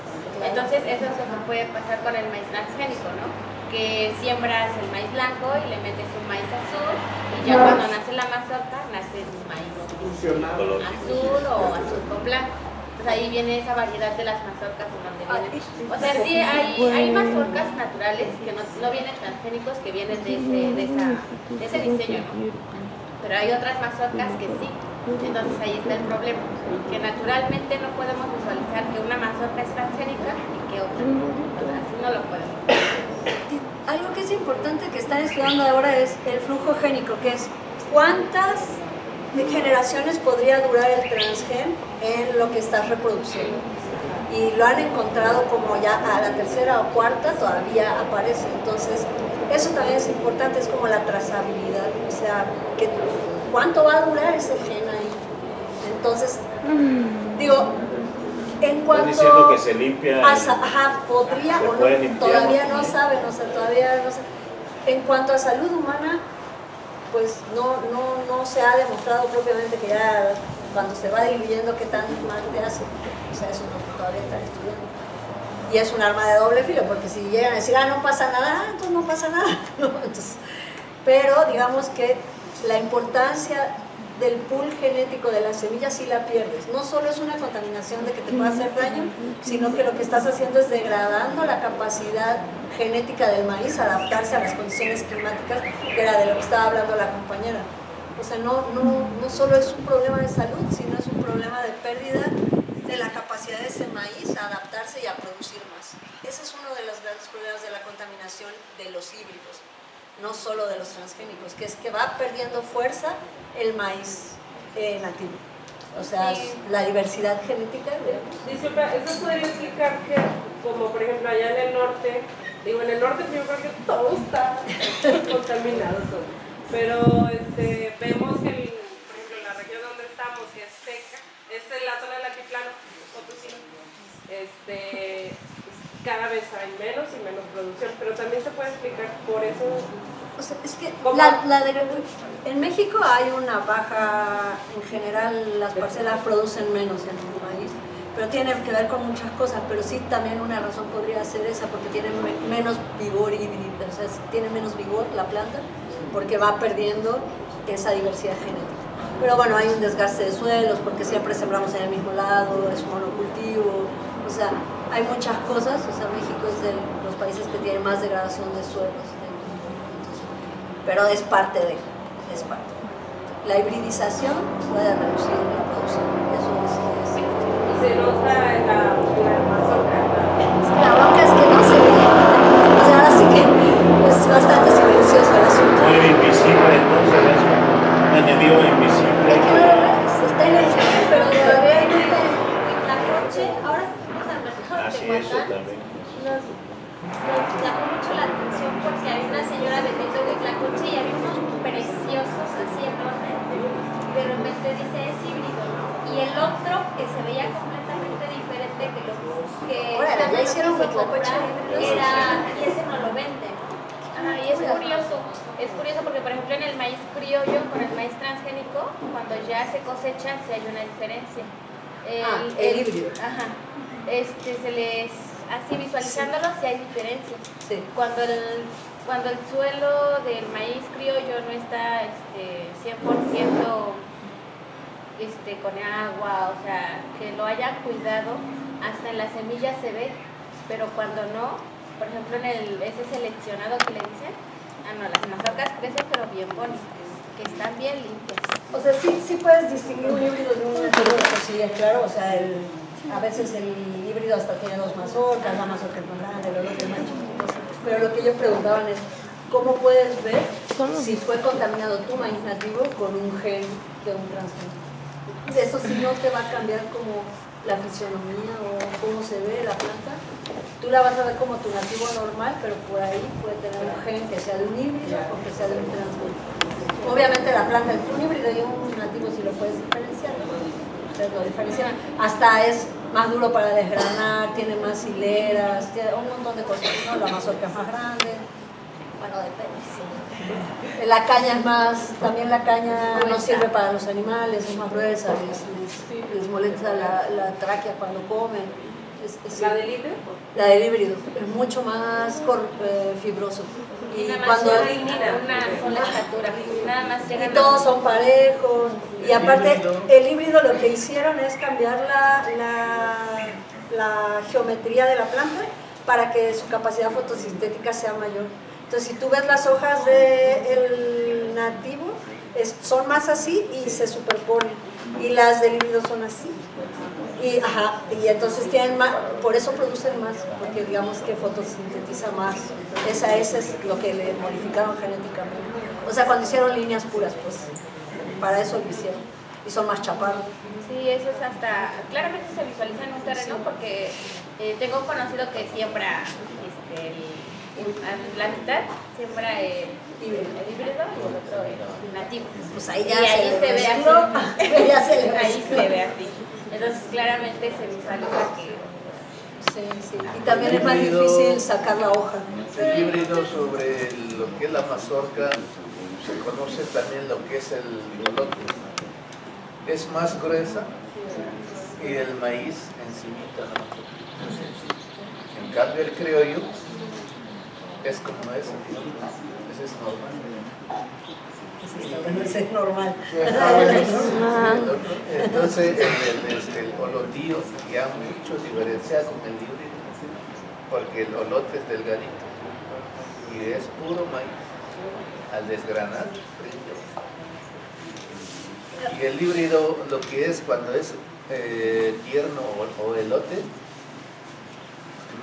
Entonces eso es lo que puede pasar con el maíz transgénico, ¿no? Que siembras el maíz blanco y le metes un maíz azul y ya cuando nace la mazorca, nace un maíz azul o azul con blanco. Entonces ahí viene esa variedad de las mazorcas en donde vienen. O sea, sí hay mazorcas naturales que no vienen transgénicos, que vienen de ese diseño, ¿no? Pero hay otras mazorcas que sí. Entonces ahí está el problema, que naturalmente no podemos visualizar que una mazorca es transgénica y que otra no. Así no lo podemos. Algo que es importante que están estudiando ahora es el flujo génico, que es cuántas generaciones podría durar el transgen en lo que estás reproduciendo. Y lo han encontrado como ya a la tercera o cuarta todavía aparece. Entonces, eso también es importante, es como la trazabilidad, o sea, que cuánto va a durar ese gen ahí. Entonces, digo, en cuanto ¿Están diciendo que se limpia? Ajá, podría ¿se o puede no, limpiar? todavía no saben, o sea, todavía no saben. En cuanto a salud humana, pues no se ha demostrado propiamente que ya cuando se va diluyendo qué tan mal te hace. O sea, eso no, todavía están estudiando. Y es un arma de doble filo, porque si llegan a decir, no pasa nada, entonces no pasa nada. ¿No? Entonces, pero digamos que la importancia del pool genético de la semilla sí la pierdes. No solo es una contaminación de que te pueda hacer daño, sino que lo que estás haciendo es degradando la capacidad genética del maíz a adaptarse a las condiciones climáticas, que era de lo que estaba hablando la compañera. O sea, no solo es un problema de salud, sino es un problema de pérdida de la capacidad de ese maíz a adaptarse y a producir más. Ese es uno de los grandes problemas de la contaminación de los híbridos, no solo de los transgénicos, que es que va perdiendo fuerza el maíz nativo. O sea, Sí. la diversidad genética, digamos. Disculpa, ¿eso podría explicar que, como por ejemplo allá en el norte, digo, en el norte yo creo que todo está contaminado todo, pero vemos que, por ejemplo, en la región donde estamos, que es seca, es la zona del altiplano, Potosí, cada vez hay menos y menos producción, pero también se puede explicar por eso. O sea, es que ¿Cómo? en México hay una baja, en general las parcelas producen menos en el maíz, pero tiene que ver con muchas cosas, pero sí también una razón podría ser esa, porque tiene menos vigor híbrido, o sea, tiene menos vigor la planta, porque va perdiendo esa diversidad genética. Pero bueno, hay un desgaste de suelos, porque siempre sembramos en el mismo lado, es monocultivo, o sea, hay muchas cosas. O sea, México es de los países que tienen más degradación de suelos, pero es parte de. La hibridización puede reducir la producción, eso es. Y se nota en la mazorca. La bronca es que no se ve, o sea, ahora sí que es bastante silencioso el asunto. Muy invisible, entonces es un enemigo invisible. Es que no lo ves, está en el gen, pero todavía hay gente. La coche, ahora fuimos al mercado Así de eso Tehuacán, también. nos llamó mucho la atención porque había una señora vendiendo huitlacoche y había unos preciosos así enormes, pero en vez de dice es híbrido, ¿no? Y el otro que se veía completamente diferente que lo que Órale, ya hicieron huitlacoche híbrido. y ese no lo venden, ¿no? Ajá, y es curioso porque por ejemplo en el maíz criollo con el maíz transgénico, cuando ya se cosecha sí hay una diferencia. El híbrido. Ajá. Se les, así visualizándolo, sí hay diferencias. Sí. Cuando el suelo del maíz criollo no está 100% con agua, o sea, que lo haya cuidado, hasta en la semilla se ve, pero cuando no, por ejemplo en ese seleccionado que le dicen, las mazorcas crecen pero bien bonitas, que están bien limpias. O sea, sí puedes distinguir un híbrido de un nativo, sí, claro, o sea, a veces el híbrido hasta tiene dos mazorcas, la mazorca es más grande, el otro es más chiquito, pero lo que ellos preguntaban es, ¿cómo puedes ver si fue contaminado tu maíz nativo con un gen de un transgénico? Eso sí no te va a cambiar como la fisionomía o cómo se ve la planta. Tú la vas a ver como tu nativo normal, pero por ahí puede tener un gen que sea de un híbrido o que sea de un transgénico. Obviamente la planta entre un híbrido y un nativo sí lo puedes diferenciar, ¿no? Ustedes lo diferencian. Hasta es más duro para desgranar, tiene más hileras, tiene un montón de cosas, ¿no? La mazorca es más grande. Bueno, depende. Sí. La caña es más, también la caña no sirve para los animales, es más gruesa, les molesta la tráquea cuando comen. ¿La del híbrido? La del híbrido, es mucho más fibroso. Y nada más cuando una sola estatura, nada más y todos son parejos. Y aparte, el híbrido lo que hicieron es cambiar la geometría de la planta para que su capacidad fotosintética sea mayor. Entonces, si tú ves las hojas del nativo, son más así y se superponen. Y las del híbrido son así. Y entonces tienen más, por eso producen más, porque digamos que fotosintetiza más. Esa es lo que le modificaron genéticamente. O sea, cuando hicieron líneas puras, pues para eso lo hicieron. Y son más chaparros. Sí, eso es hasta, claramente se visualiza en un terreno porque tengo un conocido que siembra la mitad, siembra el híbrido y el otro el nativo. Pues ahí ya se ve así. Ahí se ve así. Entonces claramente se visualiza que... Sí. Y también es más difícil sacar la hoja. El híbrido sobre lo que es la mazorca, se conoce también lo que es el olote. Es más gruesa y el maíz encimita, ¿no? En cambio el criollo es como ese es normal. Ese es normal. Entonces el olotillo ya mucho diferenciado con el híbrido, porque el olote es delgadito y es puro maíz. Al desgranar, y el híbrido lo que es cuando es tierno o elote,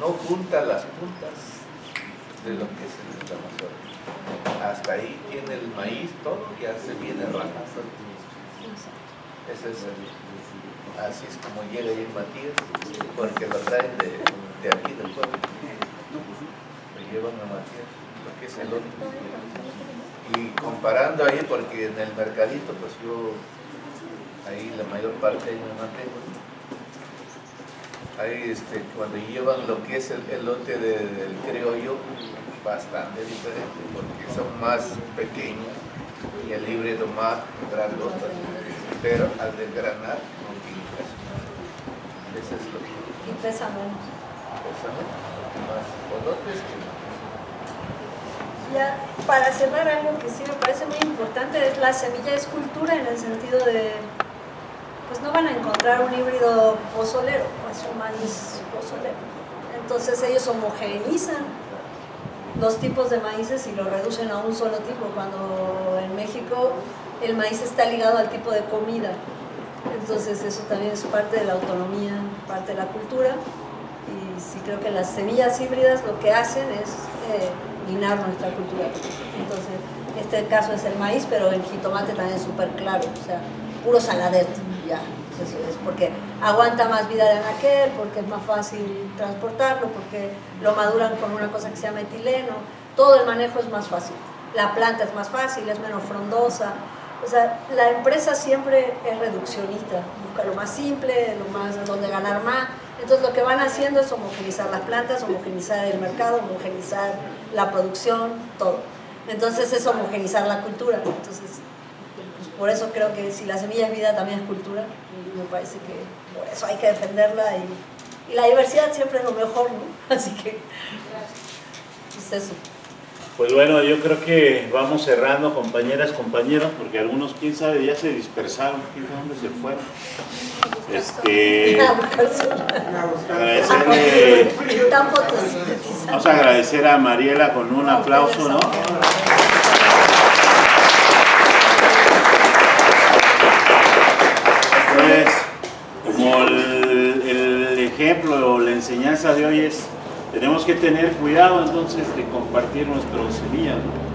no junta las puntas de lo que es el mazorca. Hasta ahí tiene el maíz, todo ya se viene rajando. Ese es así es como llega ahí Matías, porque lo traen de aquí del pueblo. Lo llevan a Matías, lo que es el otro. Y comparando ahí, porque en el mercadito, pues yo ahí la mayor parte ahí me mantengo. Ahí cuando llevan lo que es el elote del criollo, bastante diferente, porque son más pequeños y el híbrido más grandote, pero al desgranar no tiene peso. Eso es lo que... Y pesa menos. Pesa menos, más olotes que... Ya, para cerrar, algo que sí me parece muy importante es la semilla es cultura, en el sentido de, pues no van a encontrar un híbrido pozolero, pues un maíz pozolero. Entonces ellos homogeneizan los tipos de maíces y lo reducen a un solo tipo, cuando en México el maíz está ligado al tipo de comida. Entonces eso también es parte de la autonomía, parte de la cultura. Y sí creo que las semillas híbridas lo que hacen es minar nuestra cultura. Entonces, este caso es el maíz, pero el jitomate también es súper claro, o sea, puro saladet, ya. Eso es porque aguanta más vida de anaquel, porque es más fácil transportarlo, porque lo maduran con una cosa que se llama etileno, todo el manejo es más fácil. La planta es más fácil, es menos frondosa. O sea, la empresa siempre es reduccionista, busca lo más simple, lo más donde ganar más. Entonces lo que van haciendo es homogenizar las plantas, homogenizar el mercado, homogenizar la producción, todo. Entonces es homogenizar la cultura. Entonces, pues por eso creo que si la semilla es vida también es cultura, y me parece que por eso hay que defenderla y la diversidad siempre es lo mejor, ¿no? Así que, pues eso. Pues bueno, yo creo que vamos cerrando, compañeras, compañeros, porque algunos, quién sabe, ya se dispersaron, quién sabe dónde se fueron. Vamos a agradecer a Mariela con un aplauso, ¿no? Pues, como el ejemplo o la enseñanza de hoy es, tenemos que tener cuidado entonces de compartir nuestras semillas, ¿no?